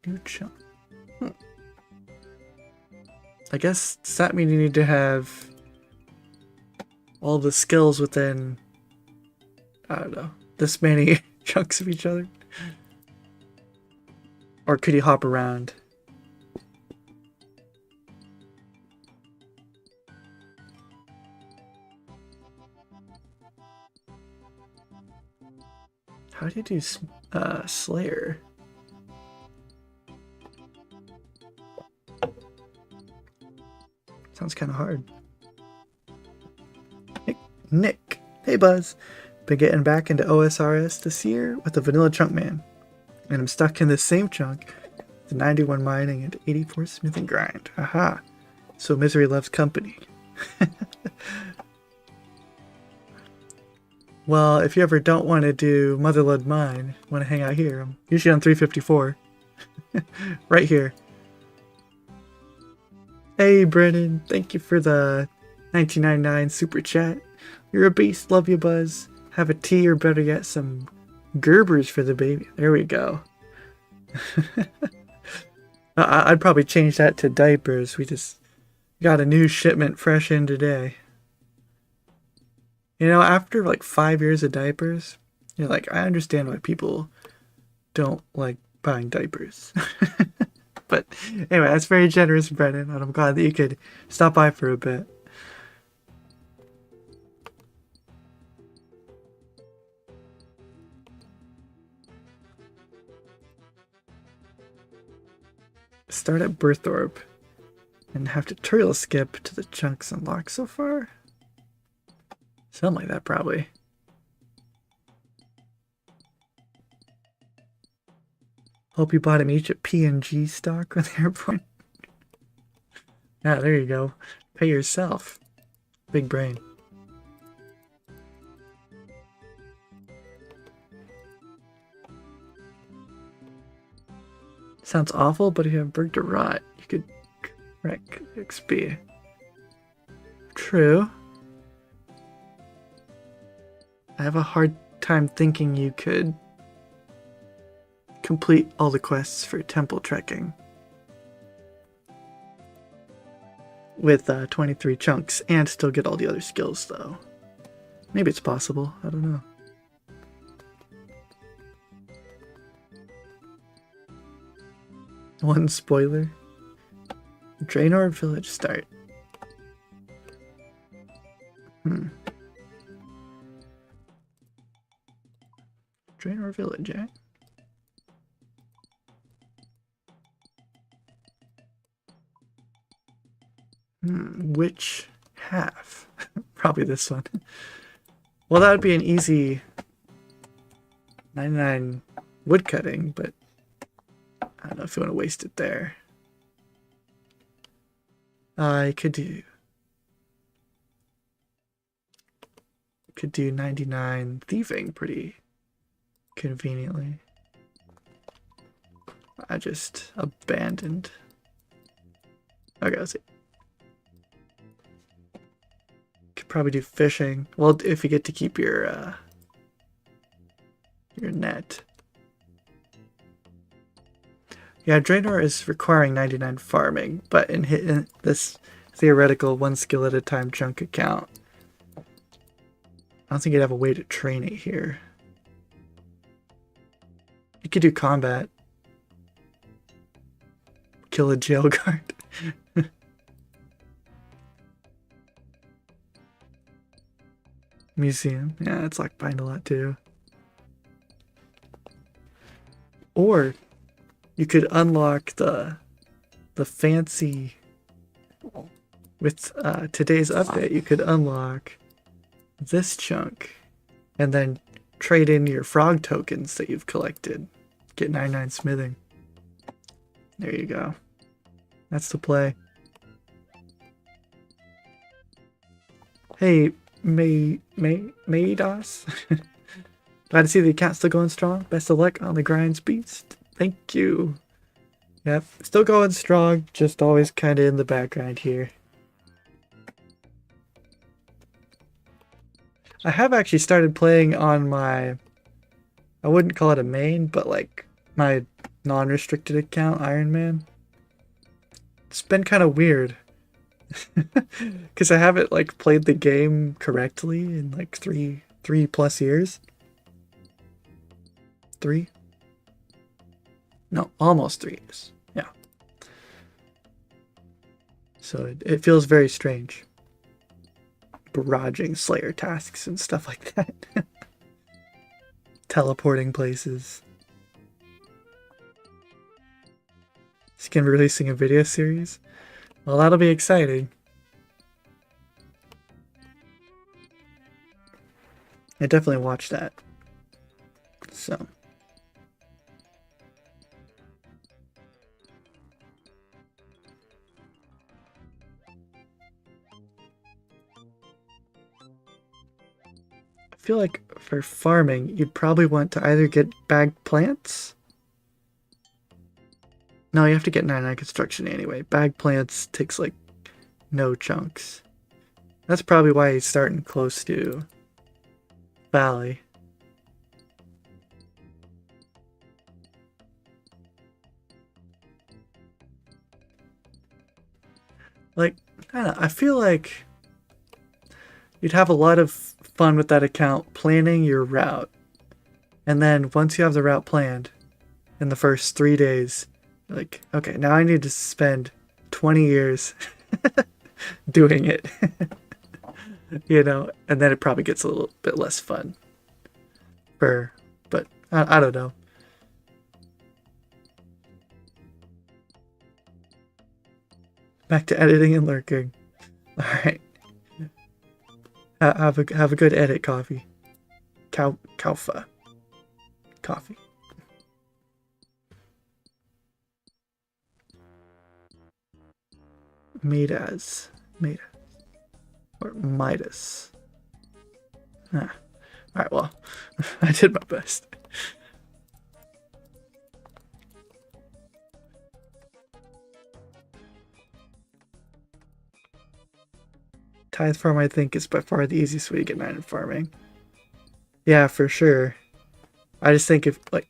New chunk. I guess, does that mean you need to have all the skills within, I don't know, this many chunks of each other? Or could you hop around? How do you do Slayer? Sounds kind of hard. Nick. Hey Buzz. Been getting back into OSRS this year with the Vanilla Chunk Man. And I'm stuck in the same chunk. The 91 mining and 84 smithing grind. Aha. So misery loves company. Well, if you ever don't want to do Motherlode Mine, want to hang out here, I'm usually on 354. Right here. Hey, Brennan. Thank you for the 1999 super chat. You're a beast. Love you, Buzz. Have a tea or better yet, some Gerbers for the baby. There we go. I'd probably change that to diapers. We just got a new shipment fresh in today. You know, after like 5 years of diapers, you're like, I understand why people don't like buying diapers. But anyway, that's very generous, Brennan, and I'm glad that you could stop by for a bit. Start at Birth Orb and have tutorial skip to the chunks unlocked so far. Something like that, probably. Hope you bought him each a PNG stock when they were born. Yeah, there you go. Pay yourself. Big brain. Sounds awful, but if you have Burger Rot, you could wreck XP. True. I have a hard time thinking you could complete all the quests for temple trekking with 23 chunks and still get all the other skills, though. Maybe it's possible. I don't know. One spoiler. Draenor Village start. Draenor Village, eh? Which half? Probably this one. Well, that would be an easy 99 woodcutting, but I don't know if you want to waste it there. I could do 99 thieving pretty conveniently. I just abandoned. Okay, let's see. Could probably do fishing. Well, if you get to keep your your net. Yeah, Draenor is requiring 99 farming, but in this theoretical 1 skill at a time chunk account, I don't think you'd have a way to train it here. You could do combat. Kill a jail guard. Museum. Yeah, it's like bind a lot too. Or you could unlock the fancy with today's update. You could unlock this chunk and then trade in your frog tokens that you've collected. Get 99 smithing. There you go. That's the play. Hey, Maidas. Glad to see the account still going strong. Best of luck on the grinds, beast. Thank you. Yep, still going strong. Just always kind of in the background here. I have actually started playing on my, I wouldn't call it a main, but like my non-restricted account, Ironman. It's been kind of weird. Because I haven't like played the game correctly in like three plus years. 3? No, almost 3 years. Yeah. So it feels very strange. Barraging Slayer tasks and stuff like that. Teleporting places. Skin releasing a video series. Well, that'll be exciting. I definitely watched that. So. I feel like for farming, you'd probably want to either get bagged plants. No, you have to get 99 construction anyway. Bagged plants takes like no chunks. That's probably why he's starting close to Valley. Like, I don't know, I feel like you'd have a lot of fun with that account planning your route. And then once you have the route planned in the first 3 days, like, okay, now I need to spend 20 years doing it. You know, and then it probably gets a little bit less fun. But I don't know. Back to editing and lurking. All right. Have a good edit, coffee. Kaufa. Coffee. Midas. Or Midas. Ah. Alright, well, I did my best. Tithe farm, I think, is by far the easiest way to get 9 in farming. Yeah, for sure. I just think if, like,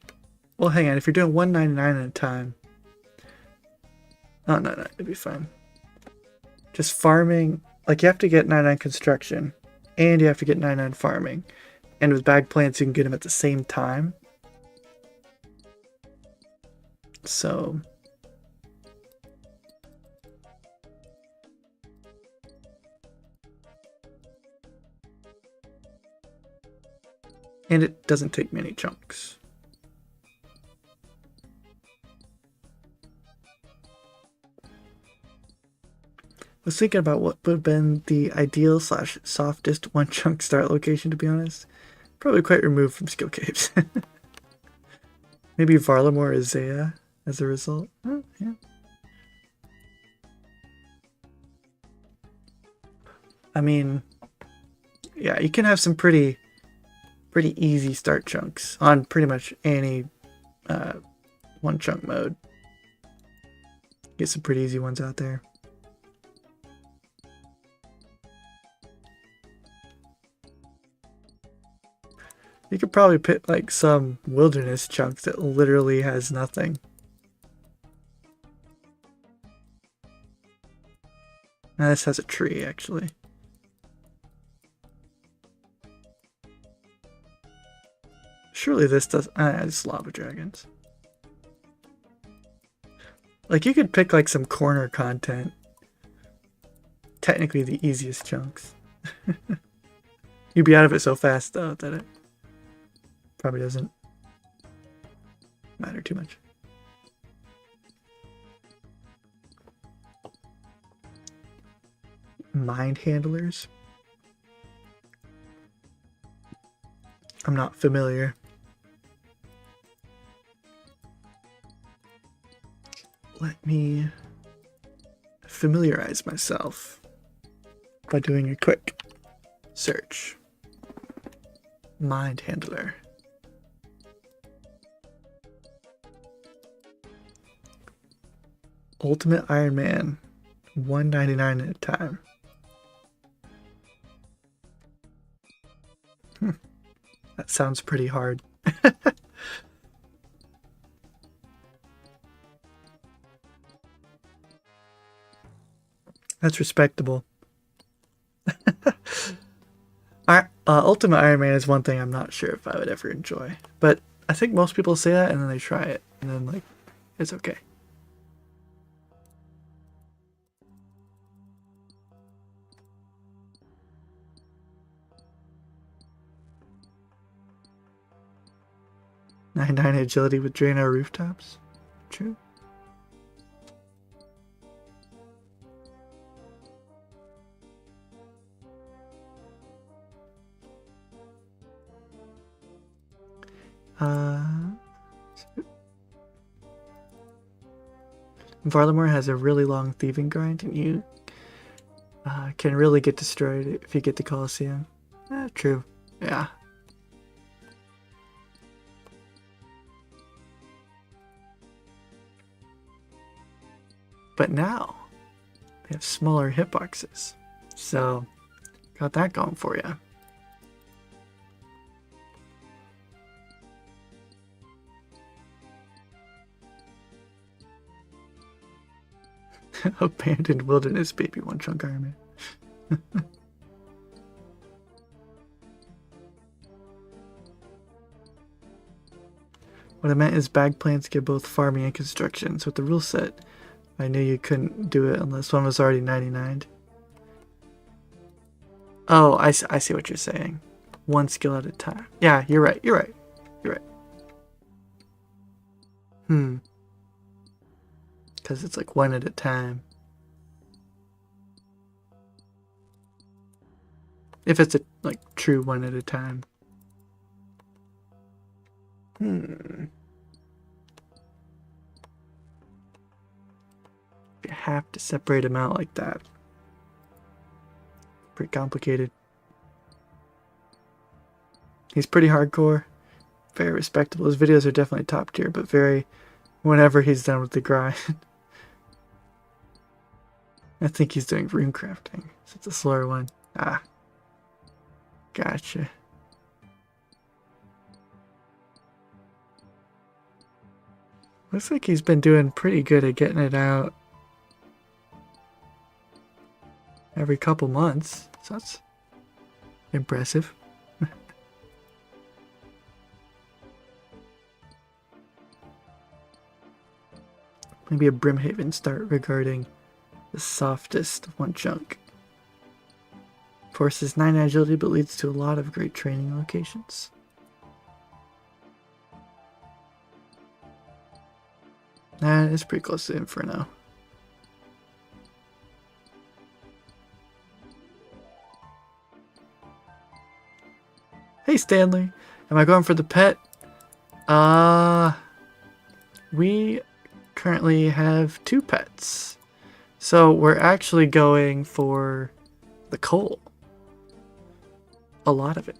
well, hang on, if you're doing 199 at a time. Oh, no, it'd be fine. Just farming, like, you have to get 99 construction, and you have to get 99 farming. And with bag plants, you can get them at the same time. So. And it doesn't take many chunks. I was thinking about what would have been the ideal / softest OneChunk start location, to be honest. Probably quite removed from skill caves. Maybe Varlamore or Zaya as a result. Oh, yeah. I mean, yeah, you can have some pretty easy start chunks on pretty much any OneChunk mode. Get some pretty easy ones out there. You could probably pick like some wilderness chunks that literally has nothing. Now this has a tree, actually. Surely this does. It's lava dragons. Like, you could pick like some corner content. Technically the easiest chunks. You'd be out of it so fast though that it probably doesn't matter too much. Mind handlers. I'm not familiar. Let me familiarize myself by doing a quick search. Mind handler. Ultimate Ironman. $1.99 at a time. That sounds pretty hard. That's respectable. Ultimate Iron Man is one thing I'm not sure if I would ever enjoy. But I think most people say that and then they try it. And then, like, it's okay. "99 agility with Draenor rooftops." True. Varlamore has a really long thieving grind, and you can really get destroyed if you get the Colosseum. True. Yeah. But now, they have smaller hitboxes. So, got that going for you. Abandoned wilderness baby OneChunk Ironman. What I meant is bag plants get both farming and construction. So with the rule set, I knew you couldn't do it unless one was already 99. Oh, I see what you're saying. One skill at a time. Yeah, you're right. You're right. You're right. Because it's like one at a time. If it's a like true one at a time. You have to separate them out like that. Pretty complicated. He's pretty hardcore. Very respectable. His videos are definitely top tier, but very whenever he's done with the grind. I think he's doing rune crafting, so it's a slower one. Ah. Gotcha. Looks like he's been doing pretty good at getting it out every couple months, so that's impressive. Maybe a Brimhaven start regarding the softest OneChunk. Forces 9 agility but leads to a lot of great training locations. Nah, it's pretty close to Inferno. Hey Stanley, am I going for the pet? We currently have 2 pets. So we're actually going for the coal. A lot of it.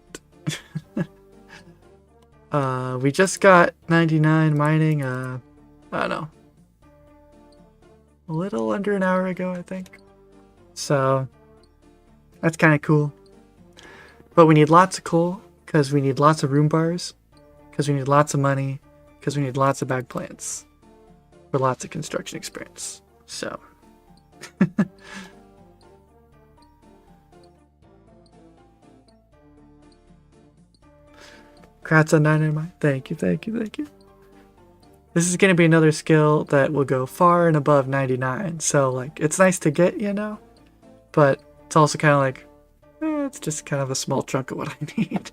We just got 99 mining, I don't know, a little under an hour ago, I think. So that's kind of cool. But we need lots of coal because we need lots of room bars, because we need lots of money, because we need lots of bag plants for lots of construction experience. So congrats on 99. Thank you, thank you, thank you. This is going to be another skill that will go far and above 99. So, like, it's nice to get, you know? But it's also kind of like, it's just kind of a small chunk of what I need.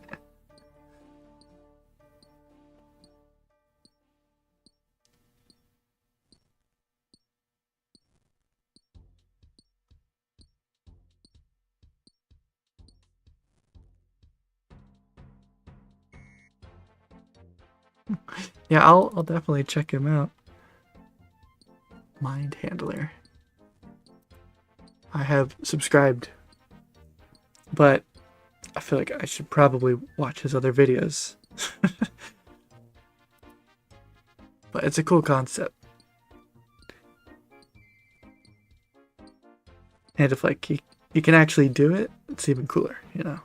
Yeah, I'll definitely check him out. Mind Handler. I have subscribed, but I feel like I should probably watch his other videos. But it's a cool concept. And if like you can actually do it, it's even cooler, you know?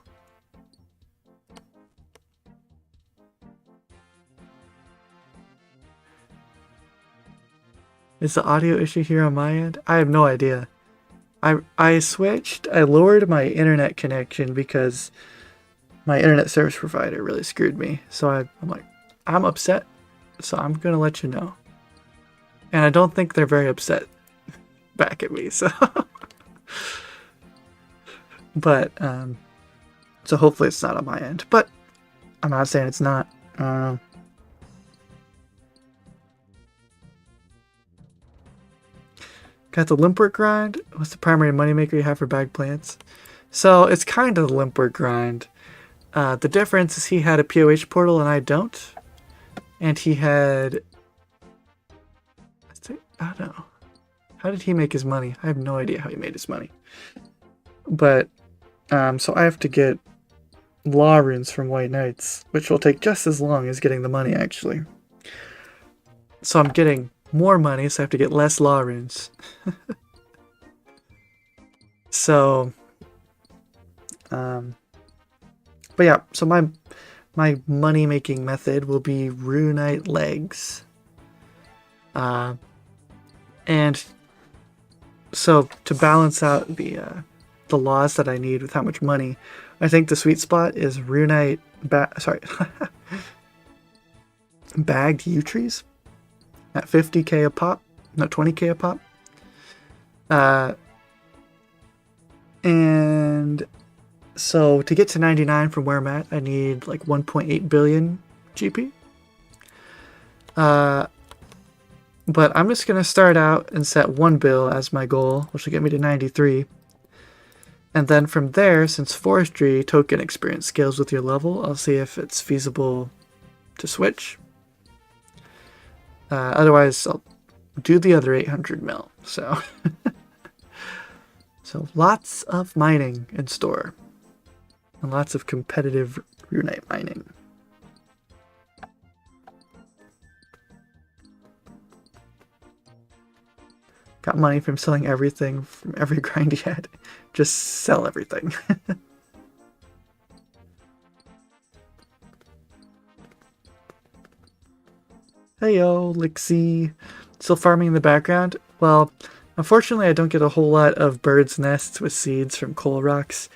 Is the audio issue here on my end? I have no idea. I switched, I lowered my internet connection because my internet service provider really screwed me. So I'm like, I'm upset, so I'm gonna let you know. And I don't think they're very upset back at me, so. But, so hopefully it's not on my end. But I'm not saying it's not. I don't know. Got the limp work grind. What's the primary moneymaker you have for bag plants? So it's kind of the limp work grind. The difference is he had a POH portal and I don't. And he had... I don't know. How did he make his money? I have no idea how he made his money. But, so I have to get law runes from White Knights, which will take just as long as getting the money, actually. So I'm getting more money, so I have to get less law runes. So, but yeah, so my money making method will be Runite legs. And so to balance out the laws that I need with how much money, I think the sweet spot is Runite bagged yew trees at 50k a pop, not 20k a pop. And so to get to 99 from where I'm at, I need like 1.8 billion GP. But I'm just going to start out and set 1 bill as my goal, which will get me to 93. And then from there, since forestry token experience scales with your level, I'll see if it's feasible to switch. Otherwise, I'll do the other 800 mil. So, so lots of mining in store. And lots of competitive runite mining. Got money from selling everything from every grind he had. Just sell everything. Heyo, Lixie. Still farming in the background? Well, unfortunately I don't get a whole lot of birds' nests with seeds from coal rocks.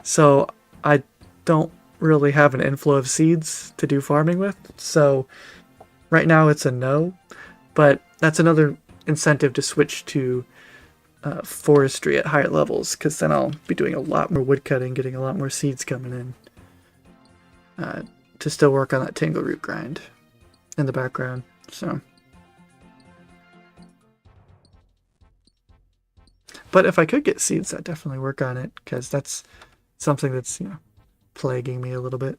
So I don't really have an inflow of seeds to do farming with. So right now it's a no. But that's another incentive to switch to forestry at higher levels, because then I'll be doing a lot more woodcutting, getting a lot more seeds coming in to still work on that Tangleroot grind in the background. So, but if I could get seeds, I'd definitely work on it, because that's something that's, you know, plaguing me a little bit.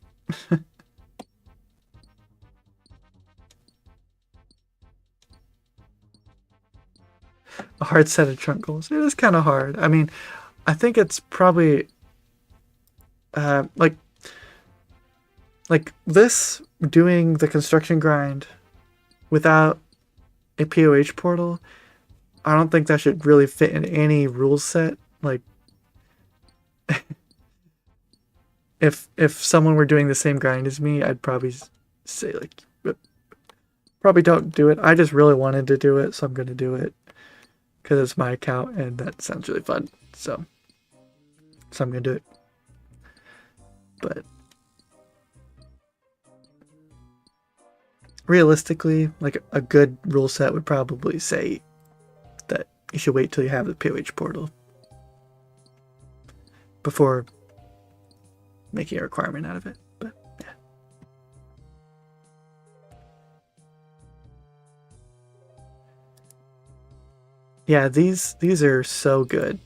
A hard set of trunk goals. It is kind of hard. I mean, I think it's probably like this, doing the construction grind without a POH portal. I don't think that should really fit in any rule set. Like, if someone were doing the same grind as me, I'd probably say like, probably don't do it. I just really wanted to do it, so I'm gonna do it because it's my account and that sounds really fun. So I'm gonna do it. But realistically, like a good rule set would probably say that you should wait till you have the POH portal before making a requirement out of it. But yeah. Yeah, these are so good.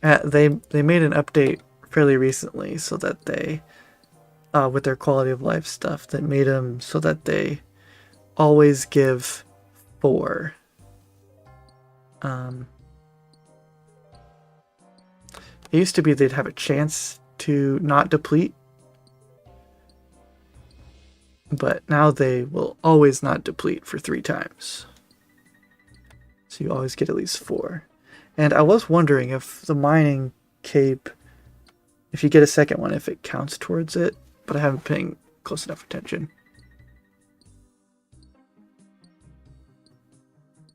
They made an update fairly recently so that they with their quality of life stuff that made them so that they always give 4. It used to be they'd have a chance to not deplete, but now they will always not deplete for 3 times. So you always get at least 4. And I was wondering if the mining cape, if you get a second one, if it counts towards it, but I haven't been paying close enough attention.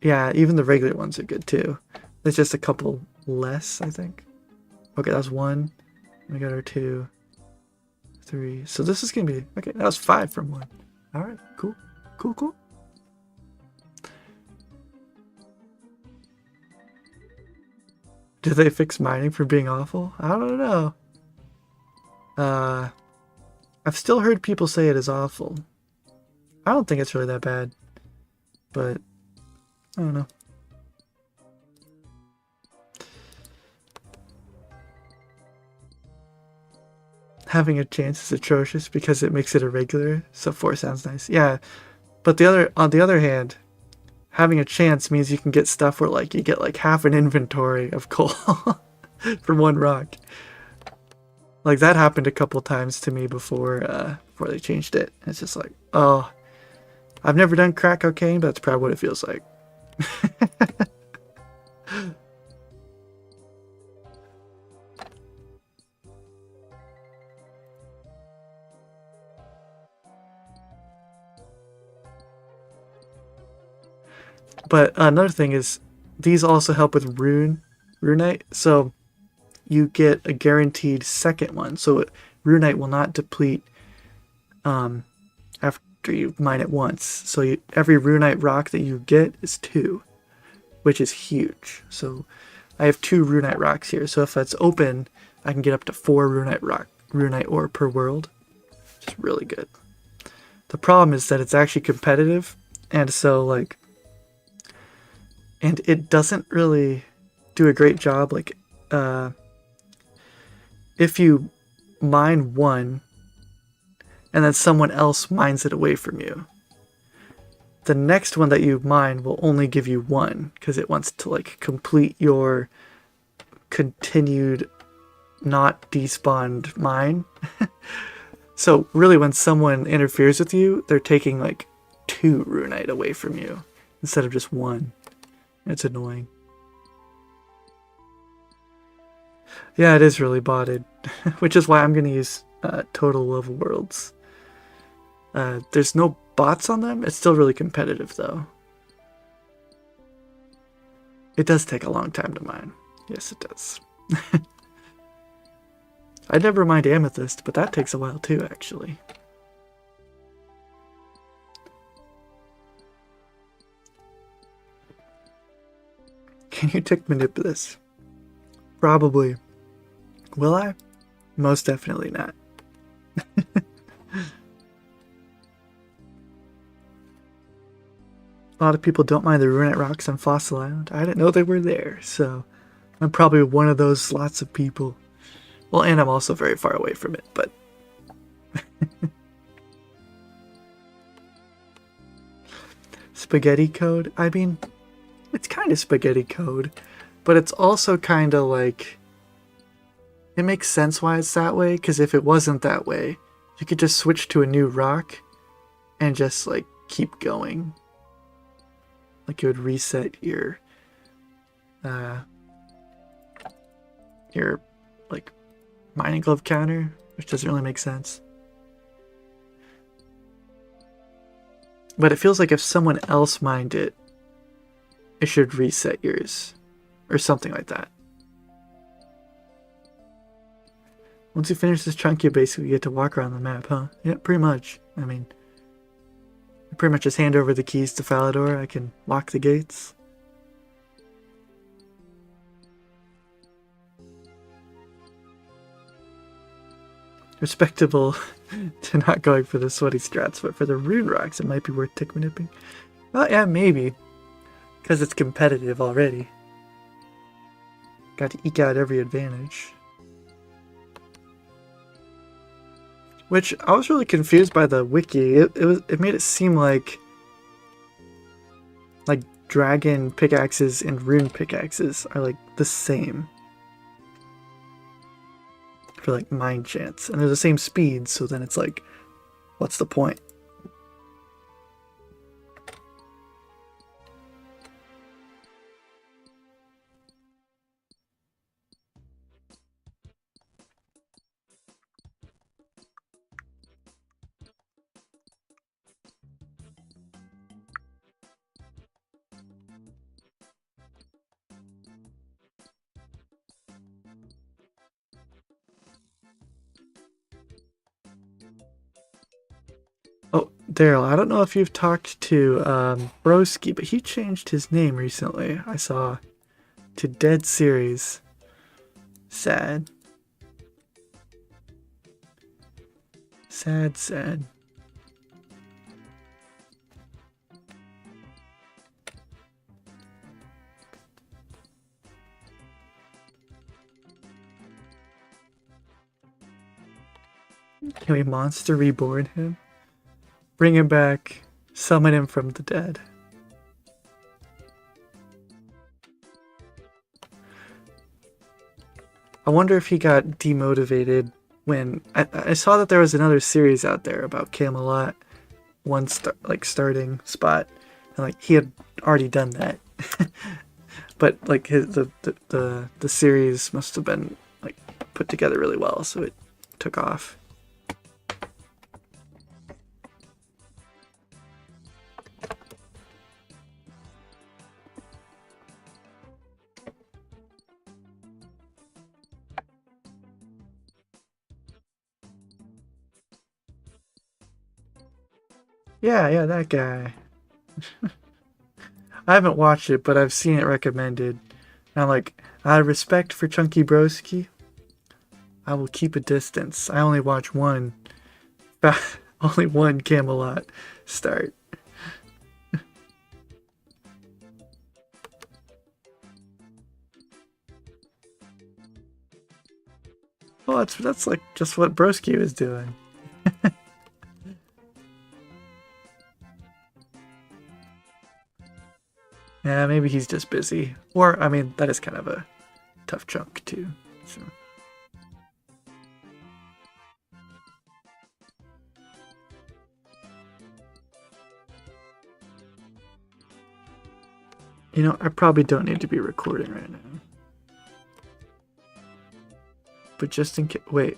Yeah, even the regular ones are good too. There's just a couple less, I think. Okay, that was 1. We got our 2, 3. So this is gonna be okay. That was 5 from 1. All right, cool, cool, cool. Did they fix mining for being awful? I don't know. I've still heard people say it is awful. I don't think it's really that bad, but I don't know. Having a chance is atrocious because it makes it irregular, so 4 sounds nice. Yeah, but on the other hand, having a chance means you can get stuff where like you get like half an inventory of coal from 1 rock. Like that happened a couple times to me before they changed it. It's just like, oh, I've never done crack cocaine, but that's probably what it feels like. But another thing is, these also help with runite. So you get a guaranteed second one. So runite will not deplete after you mine it once. So every runite rock that you get is 2, which is huge. So I have 2 runite rocks here. So if it's open, I can get up to 4 runite ore per world, which is really good. The problem is that it's actually competitive, and so like. And it doesn't really do a great job. Like, if you mine 1 and then someone else mines it away from you, the next one that you mine will only give you 1 because it wants to like complete your continued not despawned mine. So really when someone interferes with you, they're taking like 2 runite away from you instead of just 1. It's annoying. Yeah, it is really botted, which is why I'm going to use total level worlds. There's no bots on them. It's still really competitive, though. It does take a long time to mine. Yes, it does. I never mined amethyst, but that takes a while too, actually. Can you tick manipulate this? Probably. Will I? Most definitely not. A lot of people don't mind the runite rocks on Fossil Island. I didn't know they were there, so I'm probably one of those lots of people. Well, and I'm also very far away from it, but... Spaghetti code? I mean... It's kind of spaghetti code, but it's also kind of like, it makes sense why it's that way, because if it wasn't that way, you could just switch to a new rock and just like keep going. Like it would reset your like mining glove counter which doesn't really make sense. But it feels like if someone else mined it, it should reset yours. Or something like that. Once you finish this chunk, you basically get to walk around the map, huh? Yeah, pretty much. I mean, I pretty much just hand over the keys to Falador. I can lock the gates. Respectable to not going for the sweaty strats, but for the rune rocks, it might be worth tick nipping. Well, yeah, maybe. Because it's competitive already. Got to eke out every advantage. Which, I was really confused by the wiki. It made it seem like dragon pickaxes and rune pickaxes are like the same. For like mine chance. And they're the same speed, so then it's like, what's the point? Oh, Daryl, I don't know if you've talked to Broski, but he changed his name recently. I saw to Dead Series. Sad. Sad, sad. Can we monster reborn him? Bring him back. Summon him from the dead. I wonder if he got demotivated when I saw that there was another series out there about Camelot, starting spot, and like he had already done that, but like the series must have been like put together really well, so it took off. Yeah, that guy. I haven't watched it, but I've seen it recommended. And I'm like, out of respect for Chunky Broski, I will keep a distance. I only watch only one Camelot start. Well, that's like just what Broski was doing. Yeah, maybe he's just busy. Or, I mean, that is kind of a tough chunk, too. So. You know, I probably don't need to be recording right now. But just in case... Wait.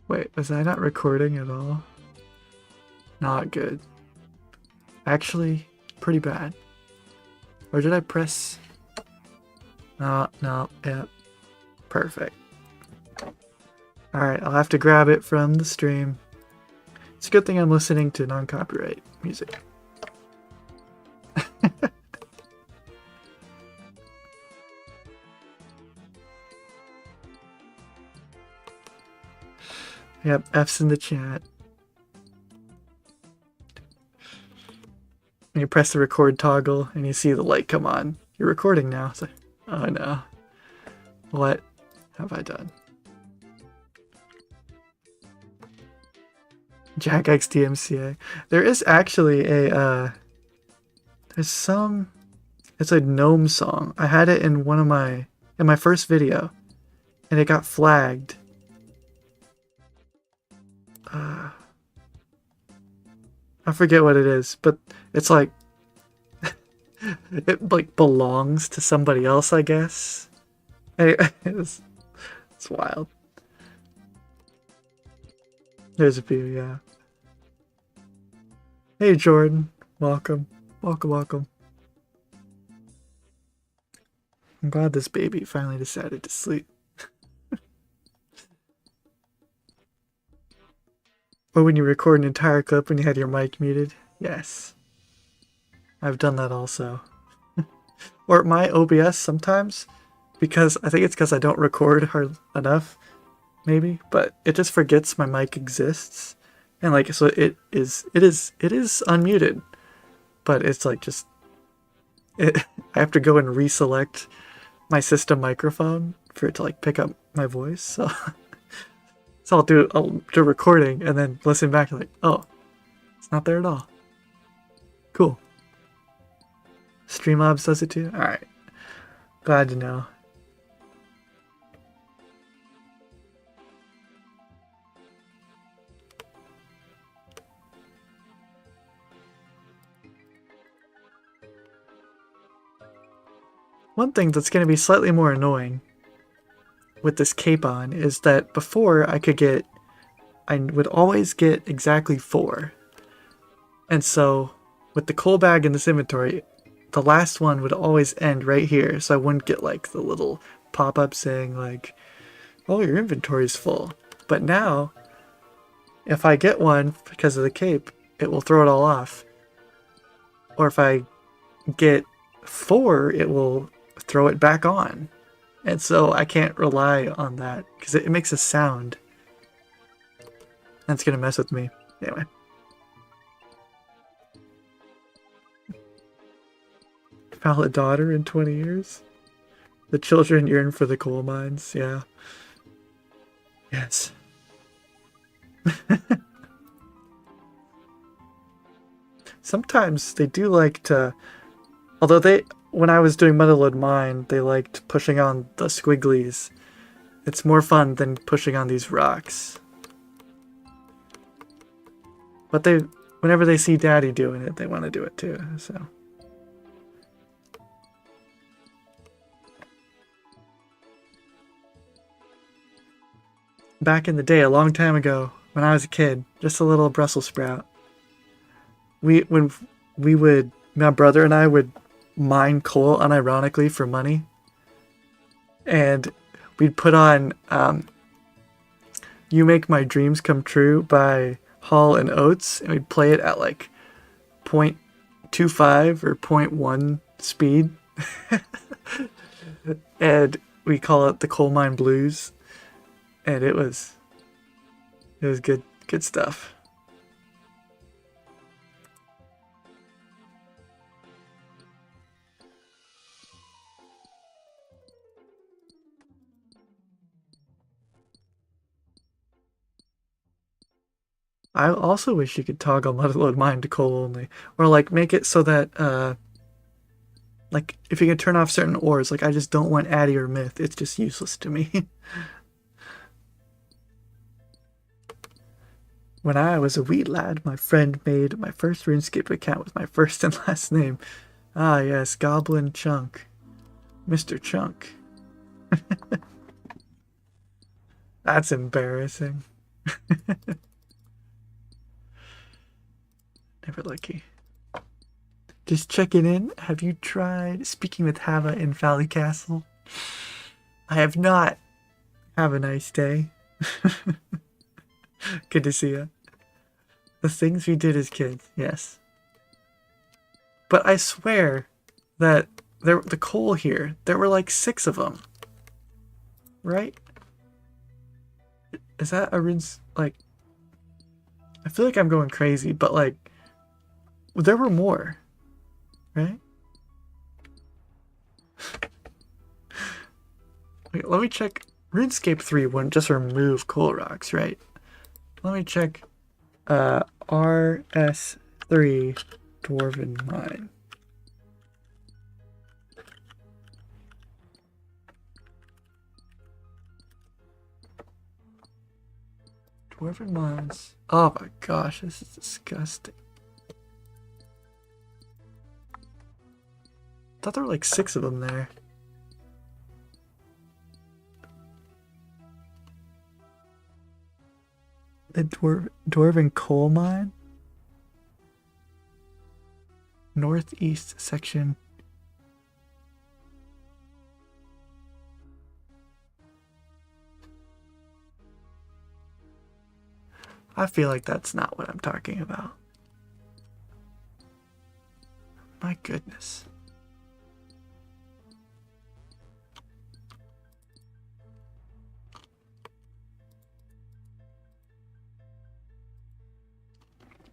Wait, was I not recording at all? Not good. Actually, pretty bad. Or did I press... No, yeah. Perfect. Alright, I'll have to grab it from the stream. It's a good thing I'm listening to non-copyright music. Yep, F's in the chat. And you press the record toggle and you see the light come on. You're recording now. It's like, oh no. What have I done? Jack X DMCA. There is actually a it's a gnome song. I had it in in my first video and it got flagged. I forget what it is, but it's like It like belongs to somebody else, I guess. It's wild. There's a few, yeah. Hey Jordan, welcome. Welcome, welcome. I'm glad this baby finally decided to sleep. Or when you record an entire clip when you had your mic muted. Yes. I've done that also. Or my OBS sometimes, because I think it's because I don't record hard enough, maybe, but it just forgets my mic exists. And like, so it is unmuted, but it's like just, I have to go and reselect my system microphone for it to like pick up my voice. So, so I'll do recording and then listen back and like, oh, it's not there at all. Cool. Streamlabs does it too? Alright. Glad to know. One thing that's going to be slightly more annoying with this cape on is that before I would always get exactly 4. And so with the coal bag in this inventory, the last one would always end right here. So I wouldn't get like the little pop-up saying like, oh, your inventory's full. But now, if I get one because of the cape, it will throw it all off. Or if I get 4, it will throw it back on. And so I can't rely on that because it makes a sound. That's going to mess with me. Anyway. Falador in 20 years? The children yearn for the coal mines, yeah. Yes. Sometimes they do like to, although when I was doing Motherlode Mine, they liked pushing on the squigglies. It's more fun than pushing on these rocks. But whenever they see Daddy doing it, they want to do it too, so. Back in the day, a long time ago, when I was a kid, just a little Brussels sprout, my brother and I would mine coal unironically for money, and we'd put on You Make My Dreams Come True by Hall and Oates, and we'd play it at like 0.25 or 0.1 speed. And we call it the Coal Mine Blues. And it was good stuff. I also wish you could toggle Motherlode Mine to coal only, or like make it so that like if you can turn off certain ores, like I just don't want Addy or Myth. It's just useless to me. When I was a wee lad, my friend made my first RuneScape account with my first and last name. Ah yes, Goblin Chunk. Mr. Chunk. That's embarrassing. Never lucky. Just checking in. Have you tried speaking with Hava in Valley Castle? I have not. Have a nice day. Good to see you. The things we did as kids, yes. But I swear that the coal here, there were like 6 of them. Right? Is that a rinse? Like, I feel like I'm going crazy, but like, there were more. Right? Wait, let me check. RuneScape 3 wouldn't just remove coal rocks, right? Let me check RS3 Dwarven Mine. Dwarven Mines. Oh my gosh, this is disgusting. thought there were like 6 of them there. The Dwarven Coal Mine? Northeast section. I feel like that's not what I'm talking about. My goodness.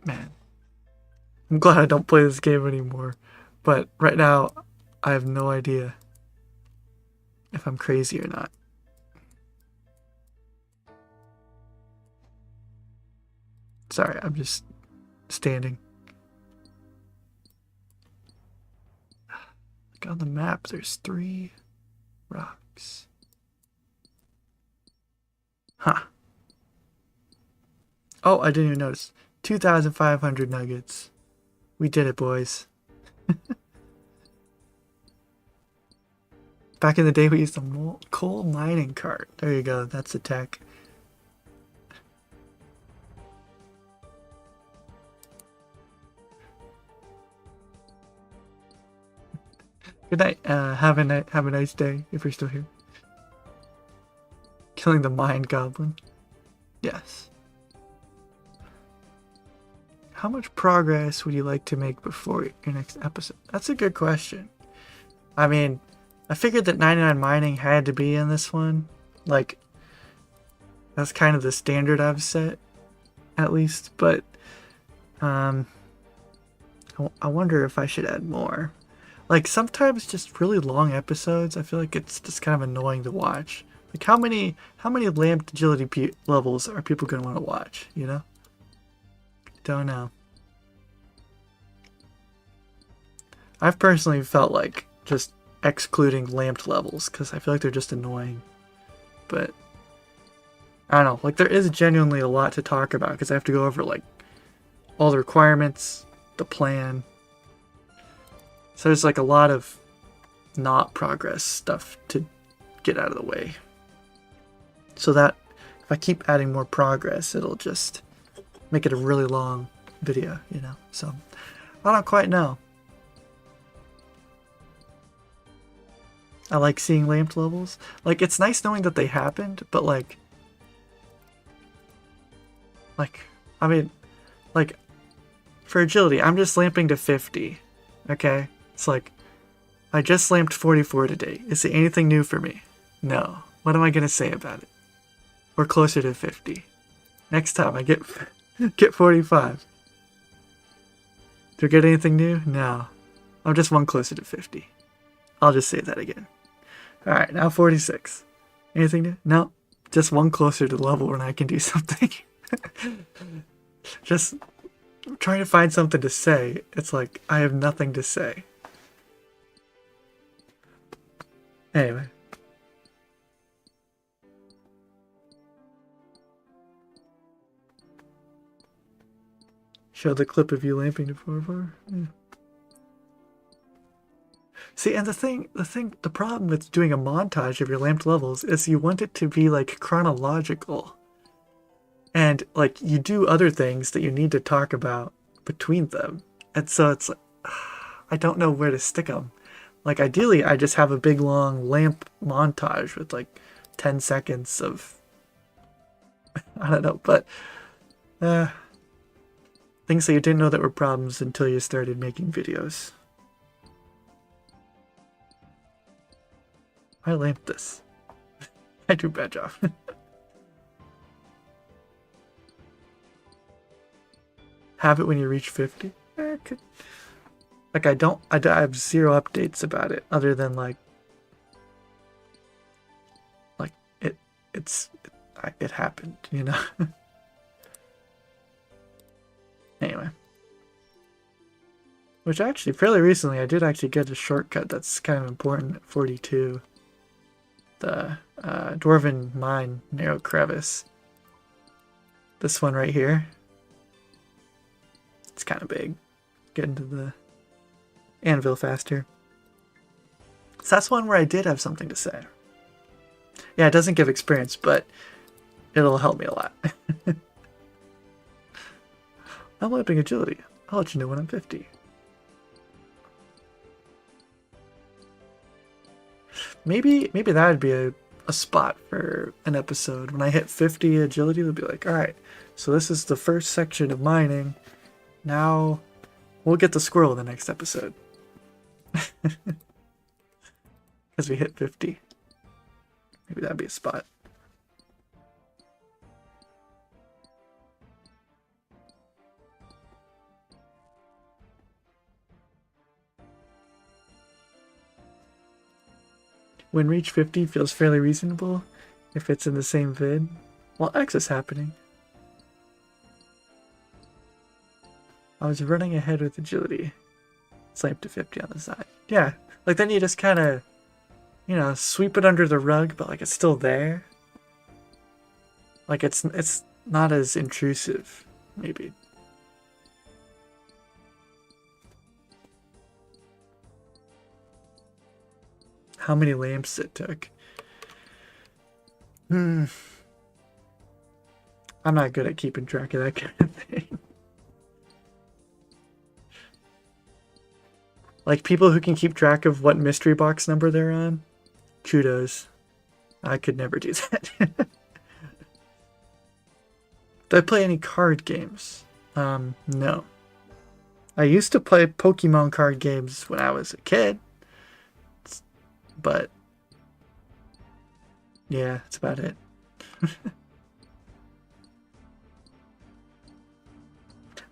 Man. I'm glad I don't play this game anymore. But right now, I have no idea if I'm crazy or not. Sorry, I'm just standing. Like on the map, there's 3 rocks. Huh. Oh, I didn't even notice. 2,500 nuggets. We did it, boys. Back in the day, we used a coal mining cart. There you go. That's the tech. Good night. Have a nice day if you're still here. Killing the mind goblin. Yes. How much progress would you like to make before your next episode? That's a good question. I mean, I figured that 99 mining had to be in this one. Like, that's kind of the standard I've set, at least. But, I wonder if I should add more. Like, sometimes just really long episodes, I feel like it's just kind of annoying to watch. Like, how many lamped agility levels are people going to want to watch, you know? Don't know. I've personally felt like just excluding lamped levels, because I feel like they're just annoying. But, I don't know. Like, there is genuinely a lot to talk about, because I have to go over, like, all the requirements, the plan. So there's like a lot of not progress stuff to get out of the way. So that if I keep adding more progress, it'll just make it a really long video, you know? So I don't quite know. I like seeing lamped levels. Like, it's nice knowing that they happened, but I mean, like, for agility, I'm just lamping to 50, okay? It's like, I just lamped 44 today. Is it anything new for me? No. What am I going to say about it? We're closer to 50. Next time I get 45. Do I get anything new? No. I'm just one closer to 50. I'll just say that again. Alright, now 46. Anything new? No. Just one closer to the level when I can do something. Just trying to find something to say. It's like, I have nothing to say. Anyway. Show the clip of you lamping to 44. Yeah. See, and the problem with doing a montage of your lamped levels is you want it to be like chronological. And like you do other things that you need to talk about between them. And so it's like, I don't know where to stick them. Like, ideally, I just have a big, long lamp montage with, like, 10 seconds of... I don't know, but... things that you didn't know that were problems until you started making videos. I lamped this. I do a bad job. Have it when you reach 50? Like, I have 0 updates about it, other than, like it happened, you know? Anyway. Which actually, fairly recently, I did actually get a shortcut that's kind of important at 42. The Dwarven Mine Narrow Crevice. This one right here. It's kind of big. Get into the anvil faster. So that's one where I did have something to say. Yeah, it doesn't give experience, but it'll help me a lot. I'm lamping agility. I'll let you know when I'm 50. Maybe that would be a spot for an episode. When I hit 50 agility, they'll be like, alright, so this is the first section of mining. Now we'll get the squirrel in the next episode. As we hit 50. Maybe that'd be a spot. When reach 50 feels fairly reasonable if it's in the same vid while X is happening. I was running ahead with agility. Slammed to 50 on the side. Yeah, like then you just kind of, you know, sweep it under the rug, but like it's still there. Like it's not as intrusive, maybe. How many lamps it took? I'm not good at keeping track of that kind of thing. Like people who can keep track of what mystery box number they're on, kudos. I could never do that. Do I play any card games? No. I used to play Pokemon card games when I was a kid. But yeah, that's about it.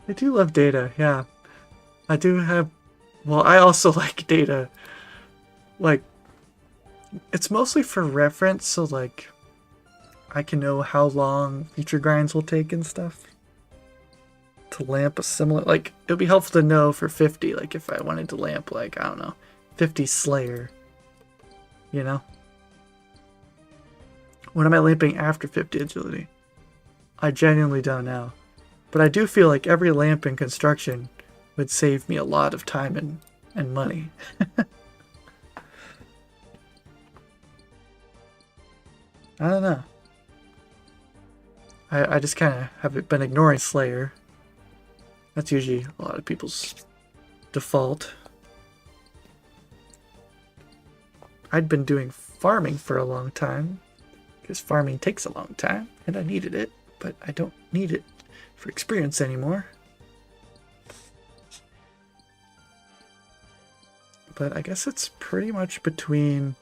I do love data, yeah. I do have, well, I also like data. Like, it's mostly for reference, so like, I can know how long feature grinds will take and stuff. To lamp a similar, like, it would be helpful to know for 50, like if I wanted to lamp, like, I don't know, 50 Slayer. You know? When am I lamping after 50 agility? I genuinely don't know. But I do feel like every lamp in construction would save me a lot of time and money. I don't know. I just kind of have been ignoring Slayer. That's usually a lot of people's default. I'd been doing farming for a long time, because farming takes a long time, and I needed it, but I don't need it for experience anymore. But I guess it's pretty much between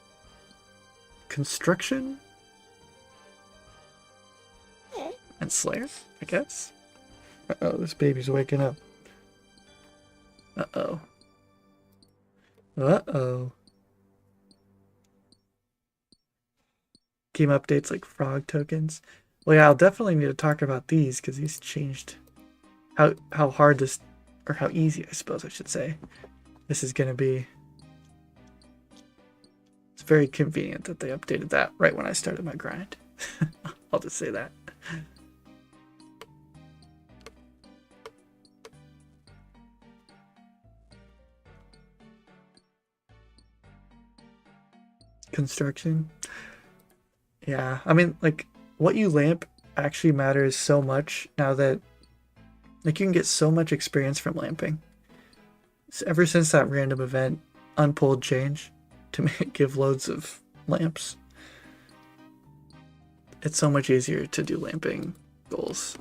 construction and Slayer, I guess. Uh-oh, this baby's waking up. Uh-oh. Uh-oh. Game updates like frog tokens. Well, yeah, I'll definitely need to talk about these because these changed how hard this, or how easy, I suppose I should say, this is going to be. It's very convenient that they updated that right when I started my grind. I'll just say that. Construction. Yeah, I mean, like, what you lamp actually matters so much now that, like, you can get so much experience from lamping. So ever since that random event, Unpulled change to give loads of lamps, it's so much easier to do lamping goals.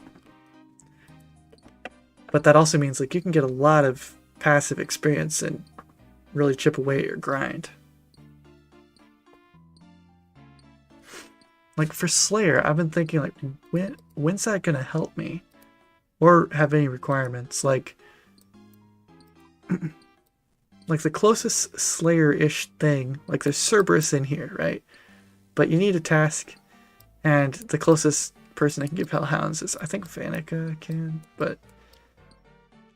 But that also means, like, you can get a lot of passive experience and really chip away at your grind. Like for Slayer, I've been thinking, like, when's that gonna help me? Or have any requirements? Like the closest Slayer-ish thing, like there's Cerberus in here, right? But you need a task, and the closest person that can give Hellhounds is, I think Vanica can, but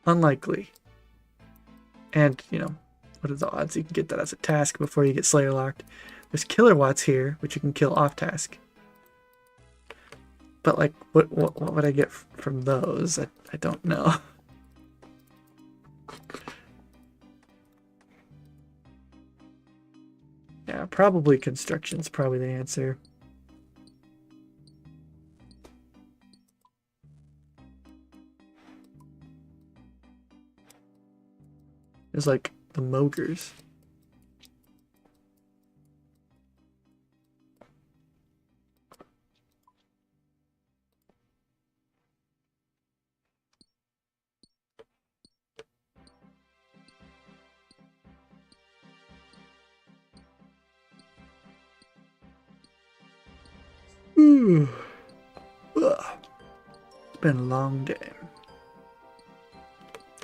unlikely. And, you know, what are the odds you can get that as a task before you get Slayer locked? There's Killer Watts here, which you can kill off task. But, like, what would I get from those? I don't know. Probably construction's probably the answer. It's like the Mogers. Ooh. Ugh. It's been a long day.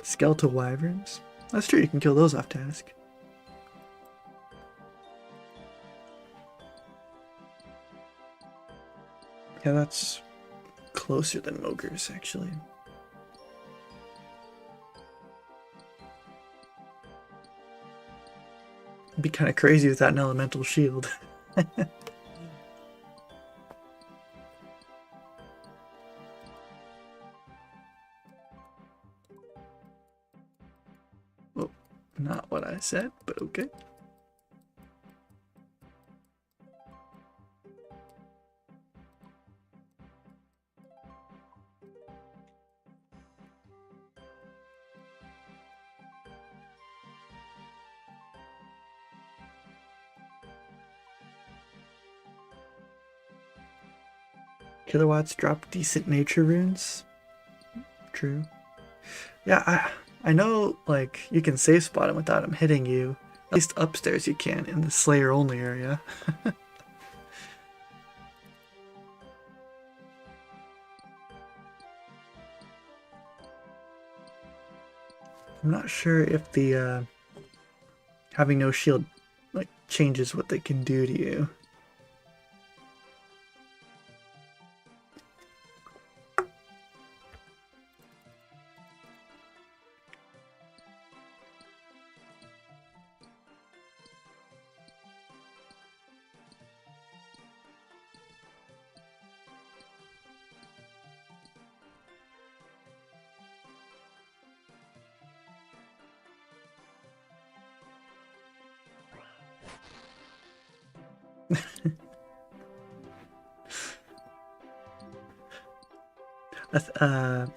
Skeletal wyverns. That's true, you can kill those off task. Yeah, that's closer than Mogers, actually. It'd be kind of crazy without an elemental shield. Oh, not what I said, but okay. Kilowatts drop decent nature runes. True. Yeah, I know, like, you can safe spot him without him hitting you. At least upstairs you can in the Slayer only area. I'm not sure if the having no shield like changes what they can do to you.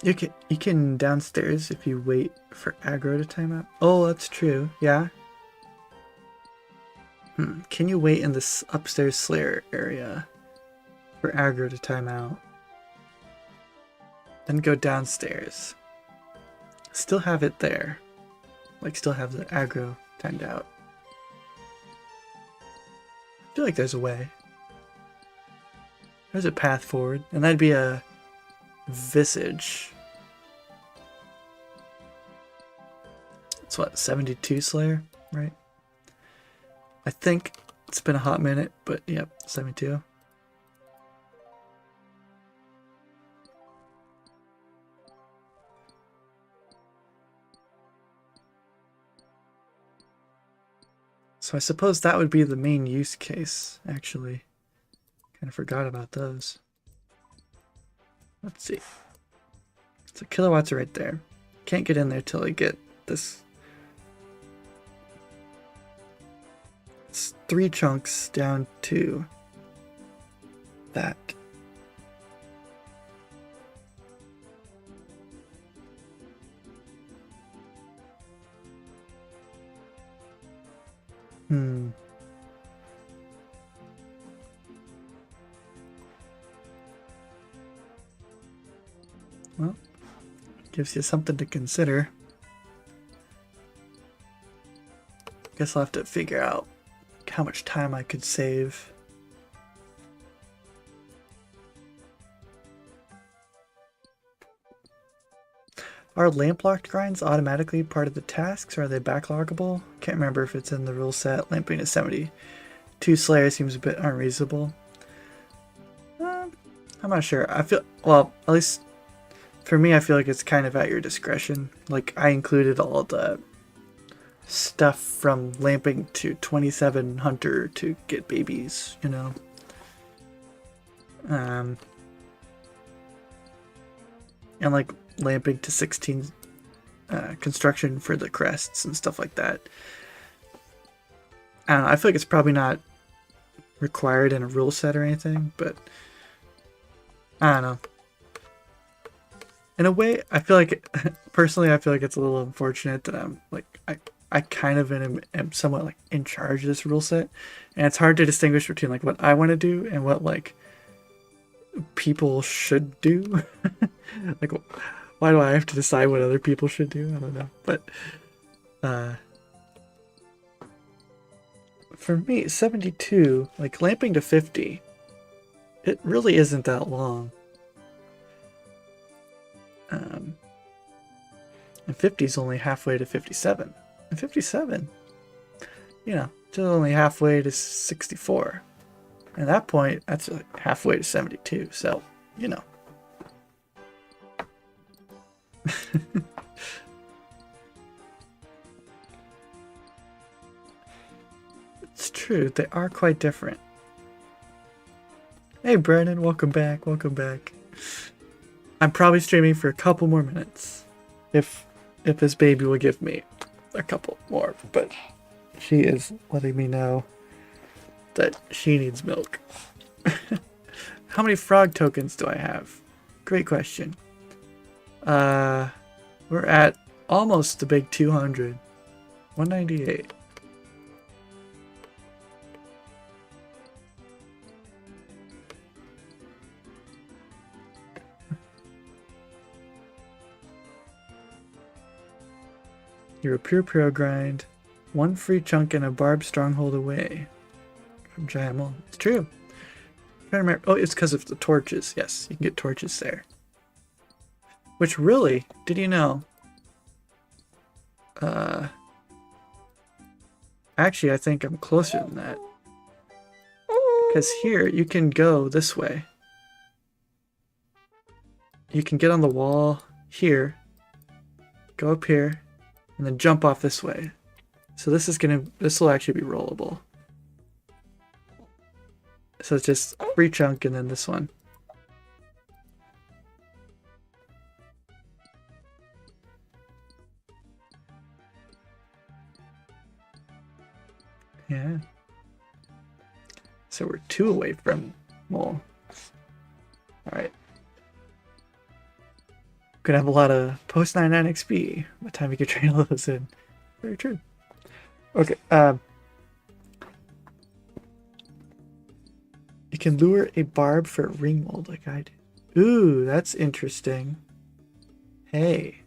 You can downstairs if you wait for aggro to time out. Oh, that's true. Yeah. Can you wait in this upstairs Slayer area for aggro to time out? Then go downstairs. Still have it there. Like, still have the aggro timed out. I feel like there's a way. There's a path forward, and that'd be a Visage. It's what, 72 Slayer, right? I think it's been a hot minute, but yep, 72. So I suppose that would be the main use case, actually. Kind of forgot about those. Let's see. So kilowatts are right there. Can't get in there till I get this. It's 3 chunks down to that. Well, gives you something to consider. Guess I'll have to figure out how much time I could save. Are lamp-locked grinds automatically part of the tasks, or are they backloggable? Can't remember if it's in the rule set. Lamping to 72 Slayer seems a bit unreasonable. I'm not sure. I feel, well, at least for me, I feel like it's kind of at your discretion. Like, I included all the stuff from lamping to 27 Hunter to get babies, you know. And like lamping to 16 construction for the crests and stuff like that. I don't know, I feel like it's probably not required in a rule set or anything, but I don't know. In a way, I feel like, personally, I feel like it's a little unfortunate that I'm like, I kind of am somewhat like in charge of this rule set, and it's hard to distinguish between like what I want to do and what like people should do. Like, why do I have to decide what other people should do? I don't know, but for me, 72, like lamping to 50, it really isn't that long. And 50 is only halfway to 57. And 57, you know, just only halfway to 64. And at that point, that's like halfway to 72. So, you know. It's true, they are quite different. Hey Brandon, welcome back, welcome back. I'm probably streaming for a couple more minutes. If this baby will give me a couple more, but she is letting me know that she needs milk. How many frog tokens do I have? Great question. We're at almost the big 200. 198. You're a pure grind. One free chunk and a barb stronghold away from Giant. It's true. I'm trying to remember. Oh, it's because of the torches. Yes, you can get torches there. Which really, did you know? Actually, I think I'm closer than that. Because here, you can go this way. You can get on the wall here. Go up here. And then jump off this way. So this will actually be rollable. So it's just free chunk and then this one. Yeah. So we're 2 away from mole. Alright. Gonna have a lot of post 99 XP by the time you get train all those in. Very true. Okay, you can lure a barb for a ring mold like I do. Ooh, that's interesting. Hey.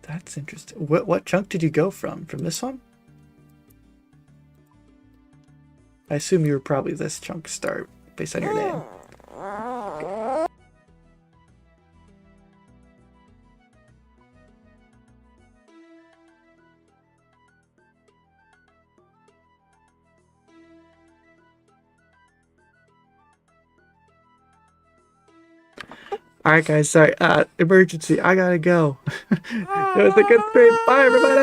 That's interesting. What chunk did you go from? From this one? I assume you were probably this chunk start based on your name. Alright guys, sorry, emergency, I gotta go. It was a good stream, bye everybody!